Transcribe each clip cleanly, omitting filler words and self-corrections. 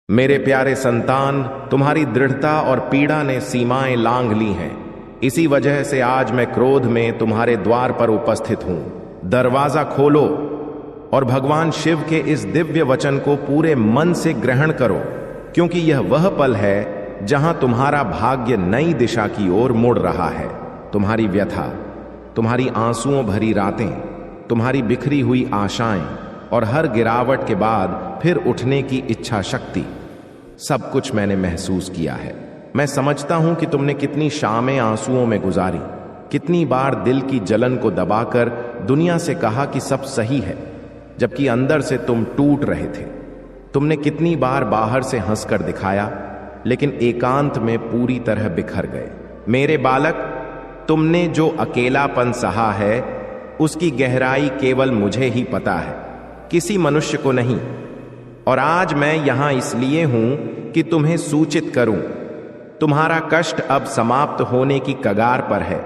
मेरे प्यारे संतान, तुम्हारी दृढ़ता और पीड़ा ने सीमाएं लांघ ली हैं। इसी वजह से आज मैं क्रोध में तुम्हारे द्वार पर उपस्थित हूं। दरवाजा खोलो और भगवान शिव के इस दिव्य वचन को पूरे मन से ग्रहण करो, क्योंकि यह वह पल है जहां तुम्हारा भाग्य नई दिशा की ओर मुड़ रहा है। तुम्हारी व्यथा, तुम्हारी आंसुओं भरी रातें, तुम्हारी बिखरी हुई आशाएं और हर गिरावट के बाद फिर उठने की इच्छा शक्ति, सब कुछ मैंने महसूस किया है। मैं समझता हूं कि तुमने कितनी शामें आंसुओं में गुजारी, कितनी बार दिल की जलन को दबाकर दुनिया से कहा कि सब सही है, जबकि अंदर से तुम टूट रहे थे। तुमने कितनी बार बाहर से हंसकर दिखाया, लेकिन एकांत में पूरी तरह बिखर गए। मेरे बालक, तुमने जो अकेलापन सहा है उसकी गहराई केवल मुझे ही पता है, किसी मनुष्य को नहीं। और आज मैं यहां इसलिए हूं कि तुम्हें सूचित करूं, तुम्हारा कष्ट अब समाप्त होने की कगार पर है।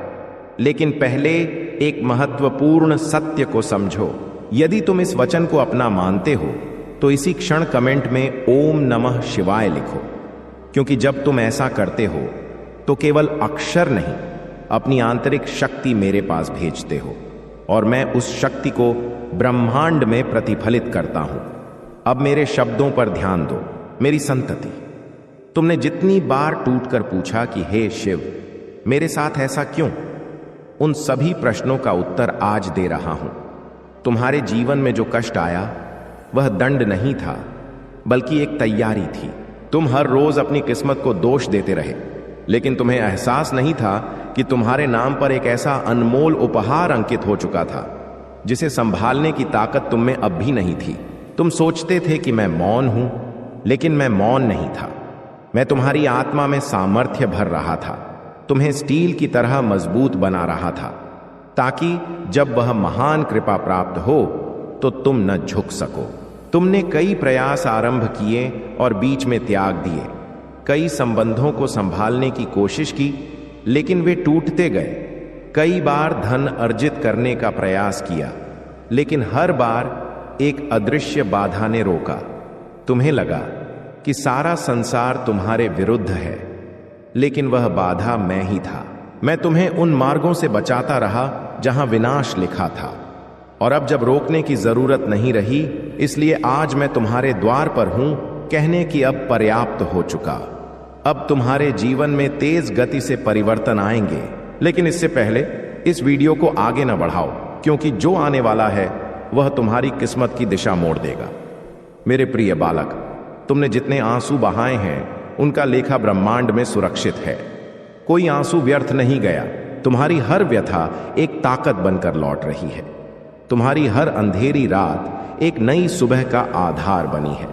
लेकिन पहले एक महत्वपूर्ण सत्य को समझो। यदि तुम इस वचन को अपना मानते हो तो इसी क्षण कमेंट में ओम नमः शिवाय लिखो, क्योंकि जब तुम ऐसा करते हो तो केवल अक्षर नहीं, अपनी आंतरिक शक्ति मेरे पास भेजते हो और मैं उस शक्ति को ब्रह्मांड में प्रतिफलित करता हूं। अब मेरे शब्दों पर ध्यान दो। मेरी संतति, तुमने जितनी बार टूटकर पूछा कि हे शिव, मेरे साथ ऐसा क्यों, उन सभी प्रश्नों का उत्तर आज दे रहा हूं। तुम्हारे जीवन में जो कष्ट आया वह दंड नहीं था, बल्कि एक तैयारी थी। तुम हर रोज अपनी किस्मत को दोष देते रहे, लेकिन तुम्हें एहसास नहीं था कि तुम्हारे नाम पर एक ऐसा अनमोल उपहार अंकित हो चुका था जिसे संभालने की ताकत तुम में अब भी नहीं थी। तुम सोचते थे कि मैं मौन हूं, लेकिन मैं मौन नहीं था। मैं तुम्हारी आत्मा में सामर्थ्य भर रहा था, तुम्हें स्टील की तरह मजबूत बना रहा था, ताकि जब वह महान कृपा प्राप्त हो तो तुम न झुक सको। तुमने कई प्रयास आरंभ किए और बीच में त्याग दिए। कई संबंधों को संभालने की कोशिश की, लेकिन वे टूटते गए। कई बार धन अर्जित करने का प्रयास किया, लेकिन हर बार एक अदृश्य बाधा ने रोका। तुम्हें लगा कि सारा संसार तुम्हारे विरुद्ध है, लेकिन वह बाधा मैं ही था। मैं तुम्हें उन मार्गों से बचाता रहा जहां विनाश लिखा था, और अब जब रोकने की जरूरत नहीं रही, इसलिए आज मैं तुम्हारे द्वार पर हूं, कहने कि अब पर्याप्त हो चुका। अब तुम्हारे जीवन में तेज गति से परिवर्तन आएंगे। लेकिन इससे पहले इस वीडियो को आगे न बढ़ाओ, क्योंकि जो आने वाला है वह तुम्हारी किस्मत की दिशा मोड़ देगा। मेरे प्रिय बालक, तुमने जितने आंसू बहाए हैं उनका लेखा ब्रह्मांड में सुरक्षित है। कोई आंसू व्यर्थ नहीं गया। तुम्हारी हर व्यथा एक ताकत बनकर लौट रही है। तुम्हारी हर अंधेरी रात एक नई सुबह का आधार बनी है।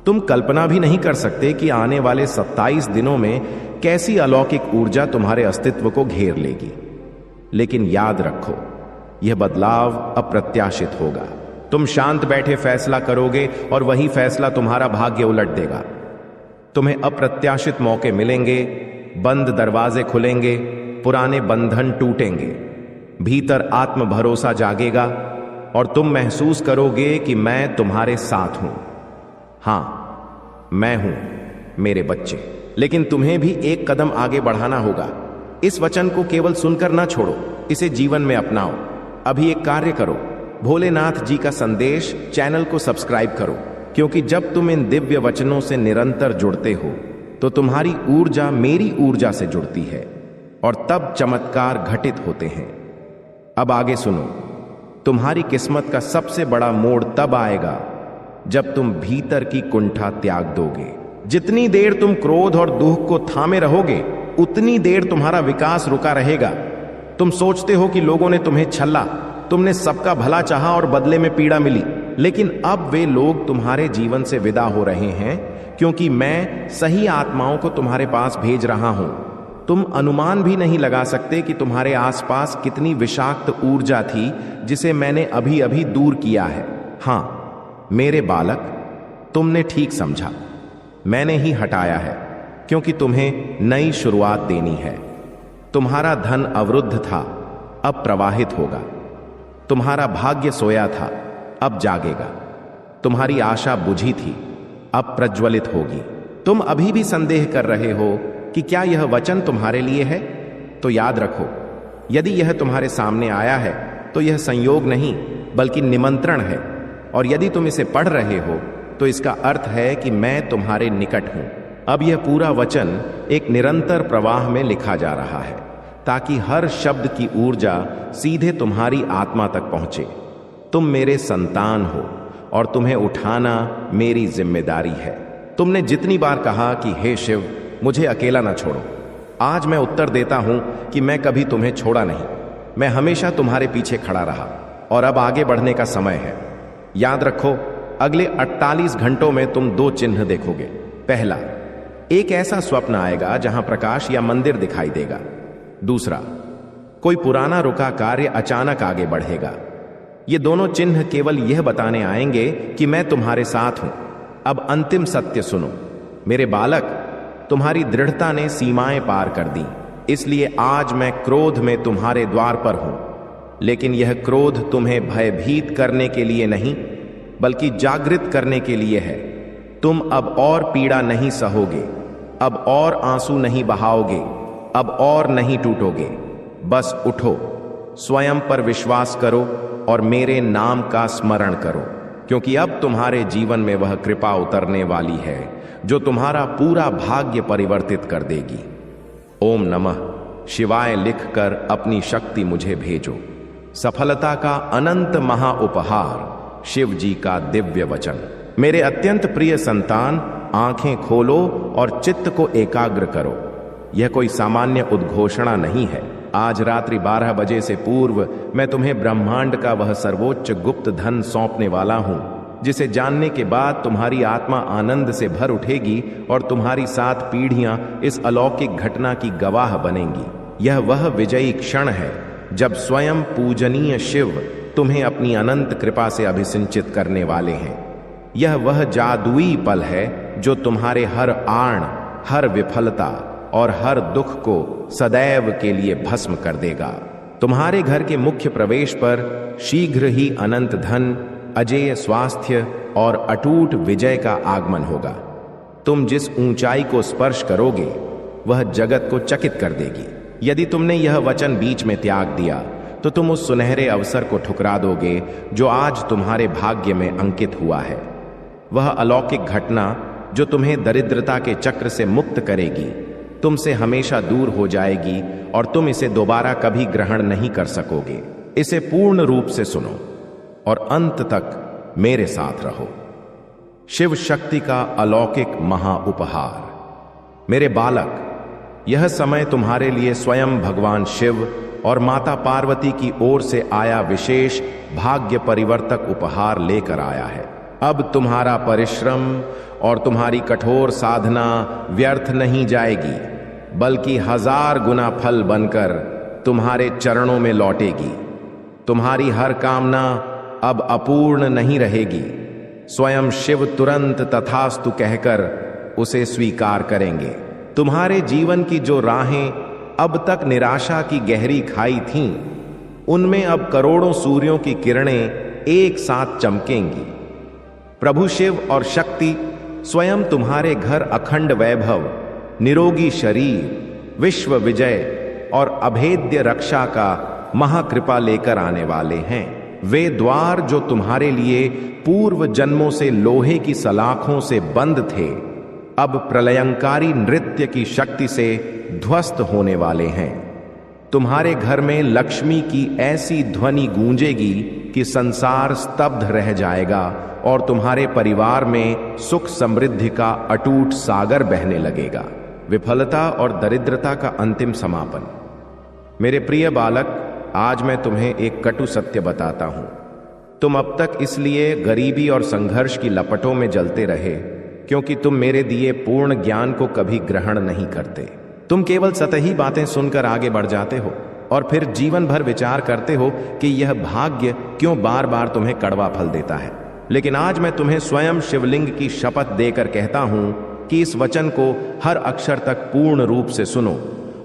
तुम कल्पना भी नहीं कर सकते कि आने वाले 27 दिनों में कैसी अलौकिक ऊर्जा तुम्हारे अस्तित्व को घेर लेगी। लेकिन याद रखो, यह बदलाव अप्रत्याशित होगा। तुम शांत बैठे फैसला करोगे और वही फैसला तुम्हारा भाग्य उलट देगा। तुम्हें अप्रत्याशित मौके मिलेंगे, बंद दरवाजे खुलेंगे, पुराने बंधन टूटेंगे, भीतर आत्म भरोसा जागेगा और तुम महसूस करोगे कि मैं तुम्हारे साथ हूं। हां, मैं हूं मेरे बच्चे। लेकिन तुम्हें भी एक कदम आगे बढ़ाना होगा। इस वचन को केवल सुनकर ना छोड़ो, इसे जीवन में अपनाओ। अभी एक कार्य करो, भोलेनाथ जी का संदेश चैनल को सब्सक्राइब करो, क्योंकि जब तुम इन दिव्य वचनों से निरंतर जुड़ते हो तो तुम्हारी ऊर्जा मेरी ऊर्जा से जुड़ती है और तब चमत्कार घटित होते हैं। अब आगे सुनो। तुम्हारी किस्मत का सबसे बड़ा मोड़ तब आएगा जब तुम भीतर की कुंठा त्याग दोगे। जितनी देर तुम क्रोध और दुख को थामे रहोगे, उतनी देर तुम्हारा विकास रुका रहेगा। तुम सोचते हो कि लोगों ने तुम्हें छल्ला, तुमने सबका भला चाहा और बदले में पीड़ा मिली। लेकिन अब वे लोग तुम्हारे जीवन से विदा हो रहे हैं, क्योंकि मैं सही आत्माओं को तुम्हारे पास भेज रहा हूं। तुम अनुमान भी नहीं लगा सकते कि तुम्हारे आसपास कितनी विषाक्त ऊर्जा थी जिसे मैंने अभी अभी दूर किया है। हां मेरे बालक, तुमने ठीक समझा, मैंने ही हटाया है, क्योंकि तुम्हें नई शुरुआत देनी है। तुम्हारा धन अवरुद्ध था, अब प्रवाहित होगा। तुम्हारा भाग्य सोया था, अब जागेगा। तुम्हारी आशा बुझी थी, अब प्रज्वलित होगी। तुम अभी भी संदेह कर रहे हो कि क्या यह वचन तुम्हारे लिए है? तो याद रखो, यदि यह तुम्हारे सामने आया है तो यह संयोग नहीं बल्कि निमंत्रण है, और यदि तुम इसे पढ़ रहे हो तो इसका अर्थ है कि मैं तुम्हारे निकट हूं। अब यह पूरा वचन एक निरंतर प्रवाह में लिखा जा रहा है ताकि हर शब्द की ऊर्जा सीधे तुम्हारी आत्मा तक पहुंचे। तुम मेरे संतान हो और तुम्हें उठाना मेरी जिम्मेदारी है। तुमने जितनी बार कहा कि हे शिव, मुझे अकेला ना छोड़ो, आज मैं उत्तर देता हूं कि मैं कभी तुम्हें छोड़ा नहीं। मैं हमेशा तुम्हारे पीछे खड़ा रहा और अब आगे बढ़ने का समय है। याद रखो, अगले 48 घंटों में तुम 2 चिन्ह देखोगे। पहला, एक ऐसा स्वप्न आएगा जहां प्रकाश या मंदिर दिखाई देगा। दूसरा, कोई पुराना रुका कार्य अचानक आगे बढ़ेगा। ये दोनों चिन्ह केवल यह बताने आएंगे कि मैं तुम्हारे साथ हूं। अब अंतिम सत्य सुनो, मेरे बालक, तुम्हारी दृढ़ता ने सीमाएं पार कर दी, इसलिए आज मैं क्रोध में तुम्हारे द्वार पर हूं। लेकिन यह क्रोध तुम्हें भयभीत करने के लिए नहीं बल्कि जागृत करने के लिए है। तुम अब और पीड़ा नहीं सहोगे, अब और आंसू नहीं बहाओगे, अब और नहीं टूटोगे। बस उठो, स्वयं पर विश्वास करो और मेरे नाम का स्मरण करो, क्योंकि अब तुम्हारे जीवन में वह कृपा उतरने वाली है जो तुम्हारा पूरा भाग्य परिवर्तित कर देगी। ओम नमः शिवाय लिखकर अपनी शक्ति मुझे भेजो। सफलता का अनंत महा उपहार, शिव जी का दिव्य वचन। मेरे अत्यंत प्रिय संतान, आंखें खोलो और चित्त को एकाग्र करो। यह कोई सामान्य उद्घोषणा नहीं है। आज रात्रि 12 बजे से पूर्व मैं तुम्हें ब्रह्मांड का वह सर्वोच्च गुप्त धन सौंपने वाला हूं, जिसे जानने के बाद तुम्हारी आत्मा आनंद से भर उठेगी और तुम्हारी 7 पीढ़ियां इस अलौकिक घटना की गवाह बनेंगी। यह वह विजयी क्षण है जब स्वयं पूजनीय शिव तुम्हें अपनी अनंत कृपा से अभिसिंचित करने वाले हैं। यह वह जादुई पल है जो तुम्हारे हर आण, हर विफलता और हर दुख को सदैव के लिए भस्म कर देगा। तुम्हारे घर के मुख्य प्रवेश पर शीघ्र ही अनंत धन, अजेय स्वास्थ्य और अटूट विजय का आगमन होगा। तुम जिस ऊंचाई को स्पर्श करोगे वह जगत को चकित कर देगी। यदि तुमने यह वचन बीच में त्याग दिया तो तुम उस सुनहरे अवसर को ठुकरा दोगे जो आज तुम्हारे भाग्य में अंकित हुआ है। वह अलौकिक घटना जो तुम्हें दरिद्रता के चक्र से मुक्त करेगी, तुमसे हमेशा दूर हो जाएगी और तुम इसे दोबारा कभी ग्रहण नहीं कर सकोगे। इसे पूर्ण रूप से सुनो और अंत तक मेरे साथ रहो। शिव शक्ति का अलौकिक महा उपहार। मेरे बालक, यह समय तुम्हारे लिए स्वयं भगवान शिव और माता पार्वती की ओर से आया विशेष भाग्य परिवर्तक उपहार लेकर आया है। अब तुम्हारा परिश्रम और तुम्हारी कठोर साधना व्यर्थ नहीं जाएगी, बल्कि 1000 गुना फल बनकर तुम्हारे चरणों में लौटेगी। तुम्हारी हर कामना अब अपूर्ण नहीं रहेगी। स्वयं शिव तुरंत तथास्तु कहकर उसे स्वीकार करेंगे। तुम्हारे जीवन की जो राहें अब तक निराशा की गहरी खाई थीं, उनमें अब करोड़ों सूर्यों की किरणें एक साथ चमकेंगी। प्रभु शिव और शक्ति स्वयं तुम्हारे घर अखंड वैभव, निरोगी शरीर, विश्व विजय और अभेद्य रक्षा का महाकृपा लेकर आने वाले हैं। वे द्वार जो तुम्हारे लिए पूर्व जन्मों से लोहे की सलाखों से बंद थे, अब प्रलयंकारी नृत्य की शक्ति से ध्वस्त होने वाले हैं। तुम्हारे घर में लक्ष्मी की ऐसी ध्वनि गूंजेगी कि संसार स्तब्ध रह जाएगा और तुम्हारे परिवार में सुख समृद्धि का अटूट सागर बहने लगेगा। विफलता और दरिद्रता का अंतिम समापन। मेरे प्रिय बालक, आज मैं तुम्हें एक कटु सत्य बताता हूं। तुम अब तक इसलिए गरीबी और संघर्ष की लपटों में जलते रहे क्योंकि तुम मेरे दिए पूर्ण ज्ञान को कभी ग्रहण नहीं करते। तुम केवल सतही बातें सुनकर आगे बढ़ जाते हो और फिर जीवन भर विचार करते हो कि यह भाग्य क्यों बार बार तुम्हें कड़वा फल देता है। लेकिन आज मैं तुम्हें स्वयं शिवलिंग की शपथ देकर कहता हूं कि इस वचन को हर अक्षर तक पूर्ण रूप से सुनो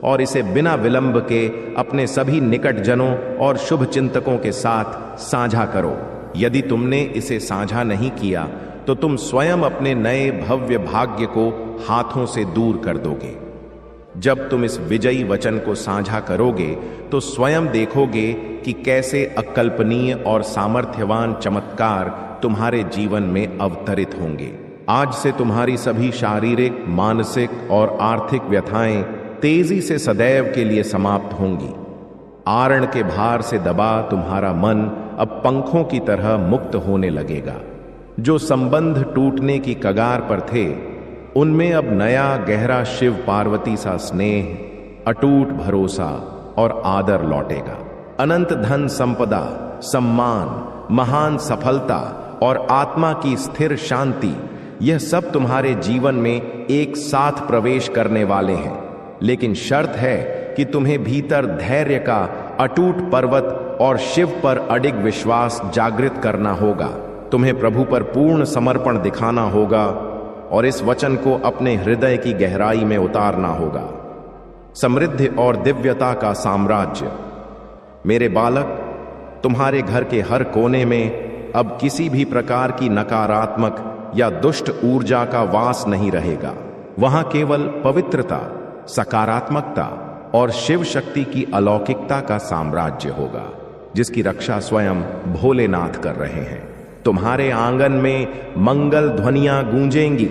और इसे बिना विलंब के अपने सभी निकट जनों और शुभ चिंतकों के साथ साझा करो। यदि तुमने इसे साझा नहीं किया तो तुम स्वयं अपने नए भव्य भाग्य को हाथों से दूर कर दोगे। जब तुम इस विजयी वचन को साझा करोगे तो स्वयं देखोगे कि कैसे अकल्पनीय और सामर्थ्यवान चमत्कार तुम्हारे जीवन में अवतरित होंगे। आज से तुम्हारी सभी शारीरिक, मानसिक और आर्थिक व्यथाएं तेजी से सदैव के लिए समाप्त होंगी। आरण के भार से दबा तुम्हारा मन अब पंखों की तरह मुक्त होने लगेगा। जो संबंध टूटने की कगार पर थे, उनमें अब नया गहरा शिव पार्वती सा स्नेह, अटूट भरोसा और आदर लौटेगा। अनंत धन संपदा, सम्मान, महान सफलता और आत्मा की स्थिर शांति, यह सब तुम्हारे जीवन में एक साथ प्रवेश करने वाले हैं। लेकिन शर्त है कि तुम्हें भीतर धैर्य का अटूट पर्वत और शिव पर अडिग विश्वास जागृत करना होगा। तुम्हें प्रभु पर पूर्ण समर्पण दिखाना होगा और इस वचन को अपने हृदय की गहराई में उतारना होगा। समृद्धि और दिव्यता का साम्राज्य। मेरे बालक, तुम्हारे घर के हर कोने में अब किसी भी प्रकार की नकारात्मक या दुष्ट ऊर्जा का वास नहीं रहेगा। वहां केवल पवित्रता, सकारात्मकता और शिव शक्ति की अलौकिकता का साम्राज्य होगा, जिसकी रक्षा स्वयं भोलेनाथ कर रहे हैं। तुम्हारे आंगन में मंगल ध्वनियां गूंजेंगी,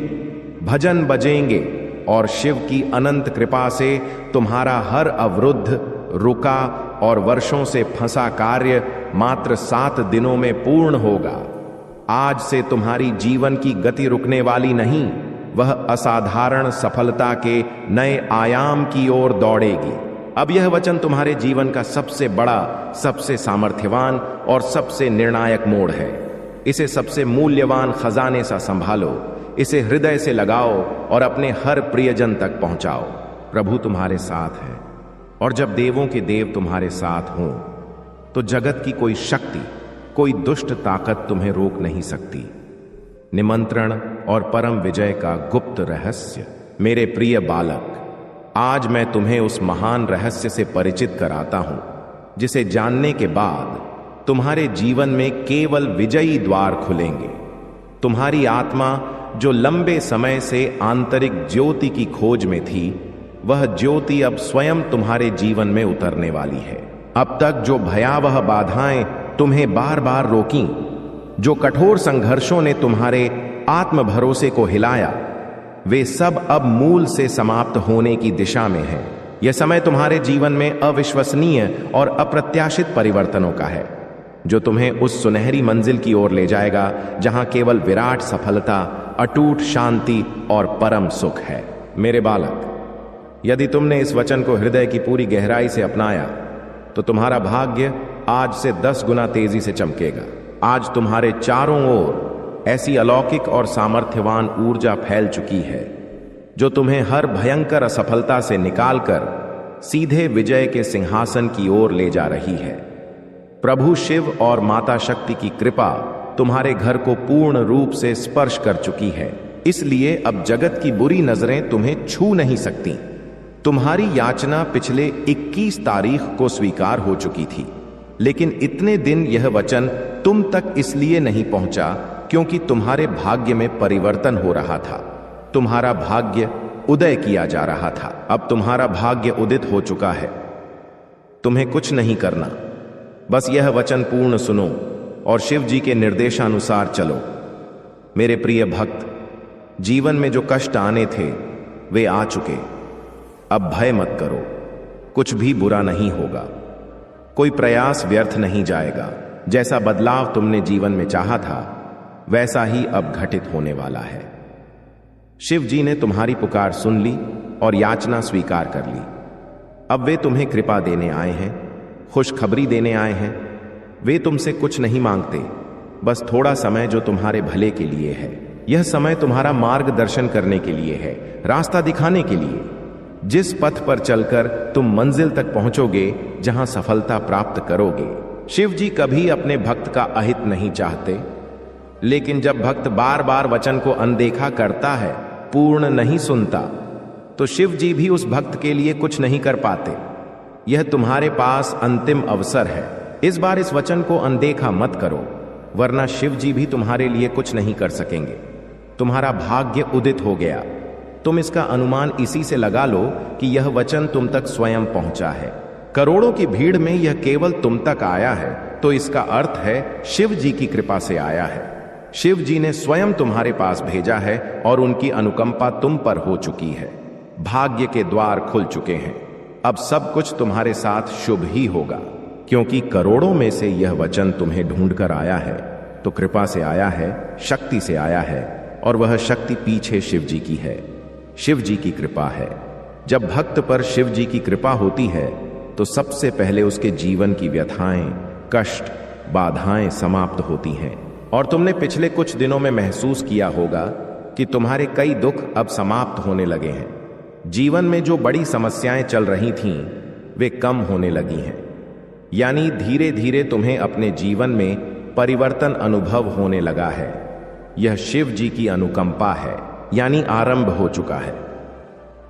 भजन बजेंगे और शिव की अनंत कृपा से तुम्हारा हर अवरुद्ध, रुका और वर्षों से फंसा कार्य मात्र 7 दिनों में पूर्ण होगा। आज से तुम्हारी जीवन की गति रुकने वाली नहीं, वह असाधारण सफलता के नए आयाम की ओर दौड़ेगी। अब यह वचन तुम्हारे जीवन का सबसे बड़ा, सबसे सामर्थ्यवान और सबसे निर्णायक मोड़ है। इसे सबसे मूल्यवान खजाने सा संभालो, इसे हृदय से लगाओ और अपने हर प्रियजन तक पहुंचाओ। प्रभु तुम्हारे साथ है, और जब देवों के देव तुम्हारे साथ हों तो जगत की कोई शक्ति, कोई दुष्ट ताकत तुम्हें रोक नहीं सकती। निमंत्रण और परम विजय का गुप्त रहस्य। मेरे प्रिय बालक, आज मैं तुम्हें उस महान रहस्य से परिचित कराता हूं, जिसे जानने के बाद तुम्हारे जीवन में केवल विजयी द्वार खुलेंगे। तुम्हारी आत्मा जो लंबे समय से आंतरिक ज्योति की खोज में थी, वह ज्योति अब स्वयं तुम्हारे जीवन में उतरने वाली है। अब तक जो भयावह बाधाएं तुम्हें बार बार रोकीं, जो कठोर संघर्षों ने तुम्हारे आत्म भरोसे को हिलाया, वे सब अब मूल से समाप्त होने की दिशा में हैं। यह समय तुम्हारे जीवन में अविश्वसनीय और अप्रत्याशित परिवर्तनों का है, जो तुम्हें उस सुनहरी मंजिल की ओर ले जाएगा जहां केवल विराट सफलता, अटूट शांति और परम सुख है। मेरे बालक, यदि तुमने इस वचन को हृदय की पूरी गहराई से अपनाया तो तुम्हारा भाग्य आज से 10 गुना तेजी से चमकेगा। आज तुम्हारे चारों ओर ऐसी अलौकिक और सामर्थ्यवान ऊर्जा फैल चुकी है, जो तुम्हें हर भयंकर असफलता से निकालकर सीधे विजय के सिंहासन की ओर ले जा रही है। प्रभु शिव और माता शक्ति की कृपा तुम्हारे घर को पूर्ण रूप से स्पर्श कर चुकी है, इसलिए अब जगत की बुरी नजरें तुम्हें छू नहीं सकती। तुम्हारी याचना पिछले 21 तारीख को स्वीकार हो चुकी थी, लेकिन इतने दिन यह वचन तुम तक इसलिए नहीं पहुंचा क्योंकि तुम्हारे भाग्य में परिवर्तन हो रहा था। तुम्हारा भाग्य उदय किया जा रहा था। अब तुम्हारा भाग्य उदित हो चुका है। तुम्हें कुछ नहीं करना, बस यह वचन पूर्ण सुनो और शिव जी के निर्देशानुसार चलो। मेरे प्रिय भक्त, जीवन में जो कष्ट आने थे वे आ चुके। अब भय मत करो, कुछ भी बुरा नहीं होगा, कोई प्रयास व्यर्थ नहीं जाएगा। जैसा बदलाव तुमने जीवन में चाहा था, वैसा ही अब घटित होने वाला है। शिव जी ने तुम्हारी पुकार सुन ली और याचना स्वीकार कर ली। अब वे तुम्हें कृपा देने आए हैं, खुशखबरी देने आए हैं। वे तुमसे कुछ नहीं मांगते, बस थोड़ा समय जो तुम्हारे भले के लिए है। यह समय तुम्हारा मार्गदर्शन करने के लिए है, रास्ता दिखाने के लिए, जिस पथ पर चलकर तुम मंजिल तक पहुंचोगे, जहां सफलता प्राप्त करोगे। शिव जी कभी अपने भक्त का अहित नहीं चाहते, लेकिन जब भक्त बार बार वचन को अनदेखा करता है, पूर्ण नहीं सुनता, तो शिव जी भी उस भक्त के लिए कुछ नहीं कर पाते। यह तुम्हारे पास अंतिम अवसर है। इस बार इस वचन को अनदेखा मत करो। वरना शिव जी भी तुम्हारे लिए कुछ नहीं कर सकेंगे। तुम्हारा भाग्य उदित हो गया। तुम इसका अनुमान इसी से लगा लो कि यह वचन तुम तक स्वयं पहुंचा है। करोड़ों की भीड़ में यह केवल तुम तक आया है, तो इसका अर्थ है शिव जी की कृपा से आया है। शिव जी ने स्वयं तुम्हारे पास भेजा है और उनकी अनुकंपा तुम पर हो चुकी है। भाग्य के द्वार खुल चुके हैं। अब सब कुछ तुम्हारे साथ शुभ ही होगा, क्योंकि करोड़ों में से यह वचन तुम्हें ढूंढकर आया है, तो कृपा से आया है, शक्ति से आया है, और वह शक्ति पीछे शिव जी की है। शिव जी की कृपा है। जब भक्त पर शिव जी की कृपा होती है तो सबसे पहले उसके जीवन की व्यथाएं, कष्ट, बाधाएं समाप्त होती हैं। और तुमने पिछले कुछ दिनों में महसूस किया होगा कि तुम्हारे कई दुख अब समाप्त होने लगे हैं। जीवन में जो बड़ी समस्याएं चल रही थीं, वे कम होने लगी हैं। यानी धीरे धीरे तुम्हें अपने जीवन में परिवर्तन अनुभव होने लगा है। यह शिव जी की अनुकंपा है, यानी आरंभ हो चुका है।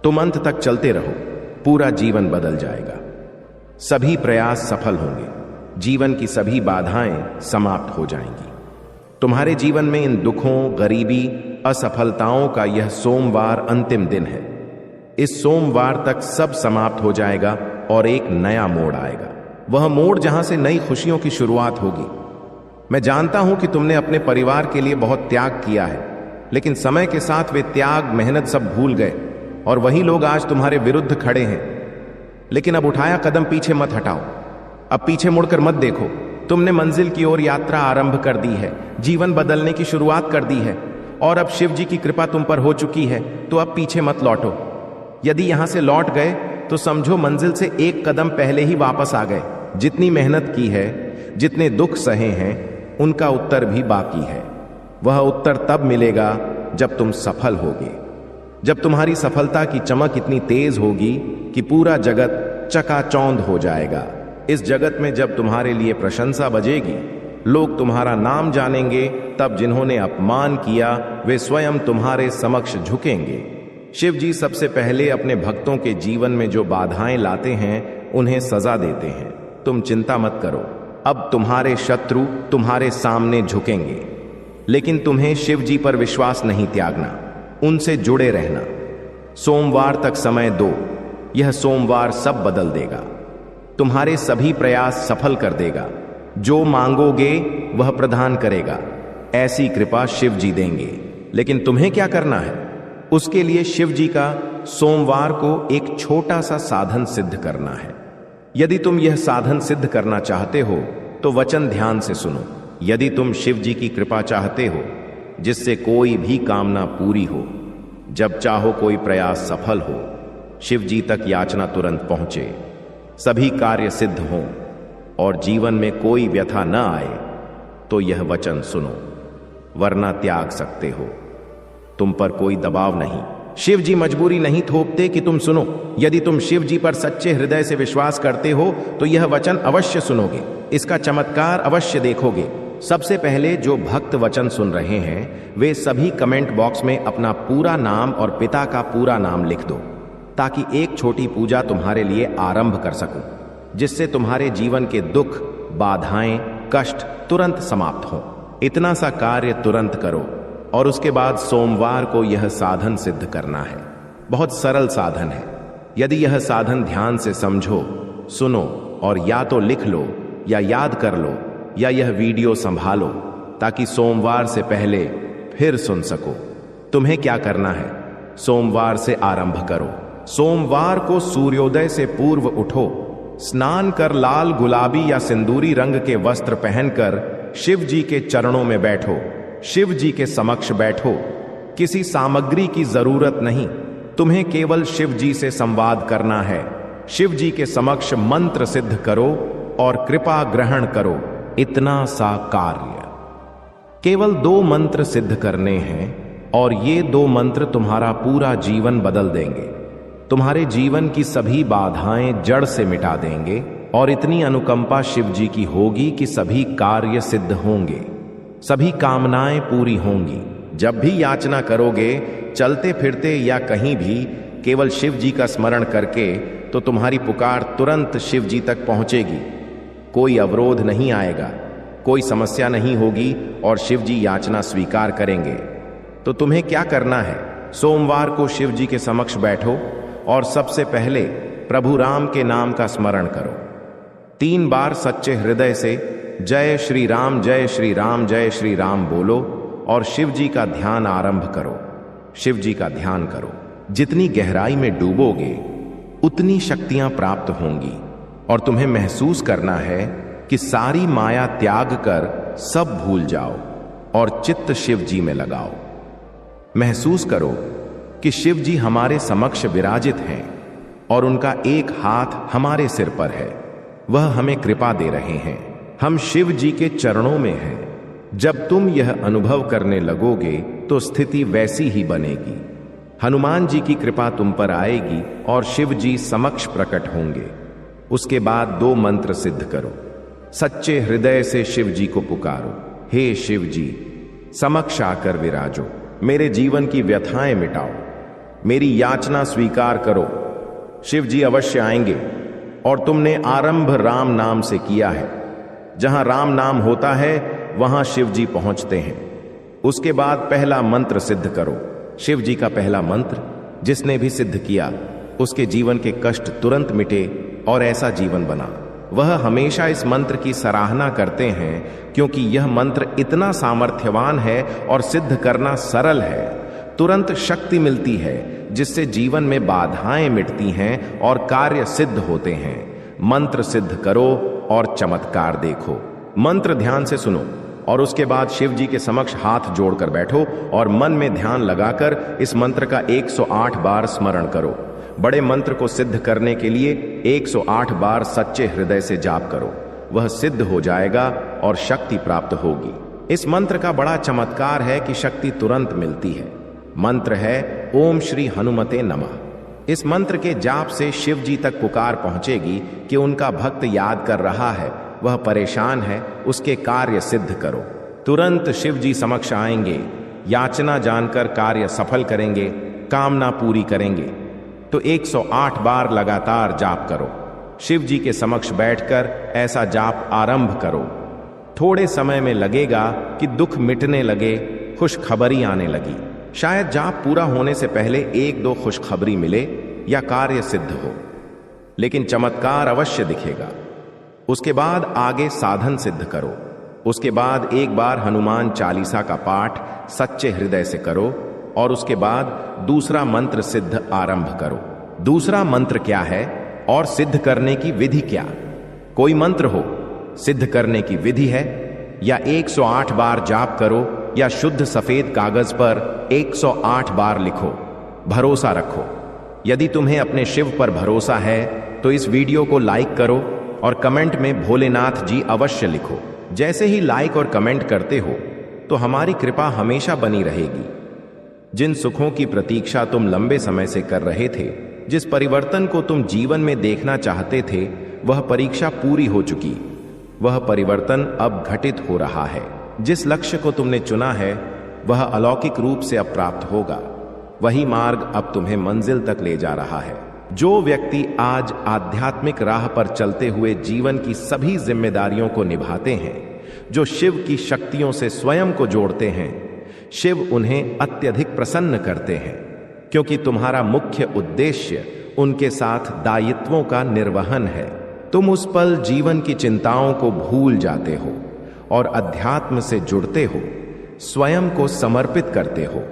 तुम अंत तक चलते रहो, पूरा जीवन बदल जाएगा। सभी प्रयास सफल होंगे। जीवन की सभी बाधाएं समाप्त हो जाएंगी। तुम्हारे जीवन में इन दुखों, गरीबी, असफलताओं का यह सोमवार अंतिम दिन है। इस सोमवार तक सब समाप्त हो जाएगा और एक नया मोड़ आएगा। वह मोड़ जहां से नई खुशियों की शुरुआत होगी। मैं जानता हूं कि तुमने अपने परिवार के लिए बहुत त्याग किया है, लेकिन समय के साथ वे त्याग, मेहनत सब भूल गए और वही लोग आज तुम्हारे विरुद्ध खड़े हैं। लेकिन अब उठाया कदम पीछे मत हटाओ। अब पीछे मुड़कर मत देखो। तुमने मंजिल की ओर यात्रा आरंभ कर दी है, जीवन बदलने की शुरुआत कर दी है, और अब शिव जी की कृपा तुम पर हो चुकी है, तो अब पीछे मत लौटो। यदि यहां से लौट गए तो समझो मंजिल से एक कदम पहले ही वापस आ गए। जितनी मेहनत की है, जितने दुख सहे हैं, उनका उत्तर भी बाकी है। वह उत्तर तब मिलेगा जब तुम सफल होगे, जब तुम्हारी सफलता की चमक इतनी तेज होगी कि पूरा जगत चकाचौंध हो जाएगा। इस जगत में जब तुम्हारे लिए प्रशंसा बजेगी, लोग तुम्हारा नाम जानेंगे, तब जिन्होंने अपमान किया वे स्वयं तुम्हारे समक्ष झुकेंगे। शिव जी सबसे पहले अपने भक्तों के जीवन में जो बाधाएं लाते हैं, उन्हें सजा देते हैं। तुम चिंता मत करो, अब तुम्हारे शत्रु तुम्हारे सामने झुकेंगे। लेकिन तुम्हें शिव जी पर विश्वास नहीं त्यागना, उनसे जुड़े रहना। सोमवार तक समय दो, यह सोमवार सब बदल देगा। तुम्हारे सभी प्रयास सफल कर देगा। जो मांगोगे वह प्रदान करेगा। ऐसी कृपा शिव जी देंगे। लेकिन तुम्हें क्या करना है? उसके लिए शिव जी का सोमवार को एक छोटा सा साधन सिद्ध करना है। यदि तुम यह साधन सिद्ध करना चाहते हो तो वचन ध्यान से सुनो। यदि तुम शिव जी की कृपा चाहते हो, जिससे कोई भी कामना पूरी हो, जब चाहो कोई प्रयास सफल हो, शिव जी तक याचना तुरंत पहुंचे, सभी कार्य सिद्ध हों और जीवन में कोई व्यथा न आए, तो यह वचन सुनो, वरना त्याग सकते हो। तुम पर कोई दबाव नहीं। शिव जी मजबूरी नहीं थोपते कि तुम सुनो। यदि तुम शिव जी पर सच्चे हृदय से विश्वास करते हो तो यह वचन अवश्य सुनोगे, इसका चमत्कार अवश्य देखोगे। सबसे पहले जो भक्त वचन सुन रहे हैं, वे सभी कमेंट बॉक्स में अपना पूरा नाम और पिता का पूरा नाम लिख दो, ताकि एक छोटी पूजा तुम्हारे लिए आरंभ कर सकूं, जिससे तुम्हारे जीवन के दुख, बाधाएं, कष्ट तुरंत समाप्त हों। इतना सा कार्य तुरंत करो और उसके बाद सोमवार को यह साधन सिद्ध करना है। बहुत सरल साधन है। यदि यह साधन ध्यान से समझो, सुनो और या तो लिख लो या याद कर लो या यह वीडियो संभालो, ताकि सोमवार से पहले फिर सुन सको। तुम्हें क्या करना है? सोमवार से आरंभ करो। सोमवार को सूर्योदय से पूर्व उठो, स्नान कर लाल, गुलाबी या सिंदूरी रंग के वस्त्र पहनकर शिव जी के चरणों में बैठो। शिव जी के समक्ष बैठो। किसी सामग्री की जरूरत नहीं, तुम्हें केवल शिव जी से संवाद करना है। शिव जी के समक्ष मंत्र सिद्ध करो और कृपा ग्रहण करो। इतना सा कार्य। केवल 2 मंत्र सिद्ध करने हैं और ये 2 मंत्र तुम्हारा पूरा जीवन बदल देंगे। तुम्हारे जीवन की सभी बाधाएं जड़ से मिटा देंगे और इतनी अनुकंपा शिव जी की होगी कि सभी कार्य सिद्ध होंगे, सभी कामनाएं पूरी होंगी। जब भी याचना करोगे, चलते फिरते या कहीं भी, केवल शिव जी का स्मरण करके, तो तुम्हारी पुकार तुरंत शिव जी तक पहुंचेगी। कोई अवरोध नहीं आएगा, कोई समस्या नहीं होगी और शिव जी याचना स्वीकार करेंगे। तो तुम्हें क्या करना है? सोमवार को शिव जी के समक्ष बैठो और सबसे पहले प्रभु राम के नाम का स्मरण करो। 3 बार सच्चे हृदय से जय श्री राम जय श्री राम जय श्री राम बोलो और शिव जी का ध्यान आरंभ करो। शिव जी का ध्यान करो। जितनी गहराई में डूबोगे उतनी शक्तियां प्राप्त होंगी और तुम्हें महसूस करना है कि सारी माया त्याग कर सब भूल जाओ और चित्त शिव जी में लगाओ। महसूस करो कि शिव जी हमारे समक्ष विराजित हैं और उनका एक हाथ हमारे सिर पर है। वह हमें कृपा दे रहे हैं। हम शिव जी के चरणों में हैं। जब तुम यह अनुभव करने लगोगे तो स्थिति वैसी ही बनेगी। हनुमान जी की कृपा तुम पर आएगी और शिव जी समक्ष प्रकट होंगे। उसके बाद 2 मंत्र सिद्ध करो। सच्चे हृदय से शिव जी को पुकारो, हे शिव जी समक्ष आकर विराजो, मेरे जीवन की व्यथाएं मिटाओ, मेरी याचना स्वीकार करो। शिव जी अवश्य आएंगे और तुमने आरंभ राम नाम से किया है। जहां राम नाम होता है वहां शिव जी पहुंचते हैं। उसके बाद पहला मंत्र सिद्ध करो। शिव जी का पहला मंत्र जिसने भी सिद्ध किया उसके जीवन के कष्ट तुरंत मिटे और ऐसा जीवन बना। वह हमेशा इस मंत्र की सराहना करते हैं क्योंकि यह मंत्र इतना सामर्थ्यवान है और सिद्ध करना सरल है। तुरंत शक्ति मिलती है जिससे जीवन में बाधाएं मिटती हैं और कार्य सिद्ध होते हैं। मंत्र सिद्ध करो और चमत्कार देखो। मंत्र ध्यान से सुनो और उसके बाद शिव जी के समक्ष हाथ जोड़कर बैठो और मन में ध्यान लगाकर इस मंत्र का 108 बार स्मरण करो। बड़े मंत्र को सिद्ध करने के लिए 108 बार सच्चे हृदय से जाप करो। वह सिद्ध हो जाएगा और शक्ति प्राप्त होगी। इस मंत्र का बड़ा चमत्कार है कि शक्ति तुरंत मिलती है। मंत्र है ओम श्री हनुमते नमः। इस मंत्र के जाप से शिव जी तक पुकार पहुंचेगी कि उनका भक्त याद कर रहा है, वह परेशान है, उसके कार्य सिद्ध करो। तुरंत शिव जी समक्ष आएंगे, याचना जानकर कार्य सफल करेंगे, कामना पूरी करेंगे। तो 108 बार लगातार जाप करो। शिव जी के समक्ष बैठकर ऐसा जाप आरंभ करो। थोड़े समय में लगेगा कि दुख मिटने लगे, खुशखबरी आने लगी। शायद जाप पूरा होने से पहले 1-2 खुशखबरी मिले या कार्य सिद्ध हो, लेकिन चमत्कार अवश्य दिखेगा। उसके बाद आगे साधन सिद्ध करो। उसके बाद 1 बार हनुमान चालीसा का पाठ सच्चे हृदय से करो और उसके बाद दूसरा मंत्र सिद्ध आरंभ करो। दूसरा मंत्र क्या है और सिद्ध करने की विधि क्या? कोई मंत्र हो, सिद्ध करने की विधि है या 108 बार जाप करो या शुद्ध सफेद कागज पर 108 बार लिखो। भरोसा रखो। यदि तुम्हें अपने शिव पर भरोसा है तो इस वीडियो को लाइक करो और कमेंट में भोलेनाथ जी अवश्य लिखो। जैसे ही लाइक और कमेंट करते हो तो हमारी कृपा हमेशा बनी रहेगी। जिन सुखों की प्रतीक्षा तुम लंबे समय से कर रहे थे, जिस परिवर्तन को तुम जीवन में देखना चाहते थे, वह परीक्षा पूरी हो चुकी। वह परिवर्तन अब घटित हो रहा है। जिस लक्ष्य को तुमने चुना है वह अलौकिक रूप से अब प्राप्त होगा। वही मार्ग अब तुम्हें मंजिल तक ले जा रहा है। जो व्यक्ति आज आध्यात्मिक राह पर चलते हुए जीवन की सभी जिम्मेदारियों को निभाते हैं, जो शिव की शक्तियों से स्वयं को जोड़ते हैं, शिव उन्हें अत्यधिक प्रसन्न करते हैं क्योंकि तुम्हारा मुख्य उद्देश्य उनके साथ दायित्वों का निर्वहन है। तुम उस पल जीवन की चिंताओं को भूल जाते हो और अध्यात्म से जुड़ते हो, स्वयं को समर्पित करते हो,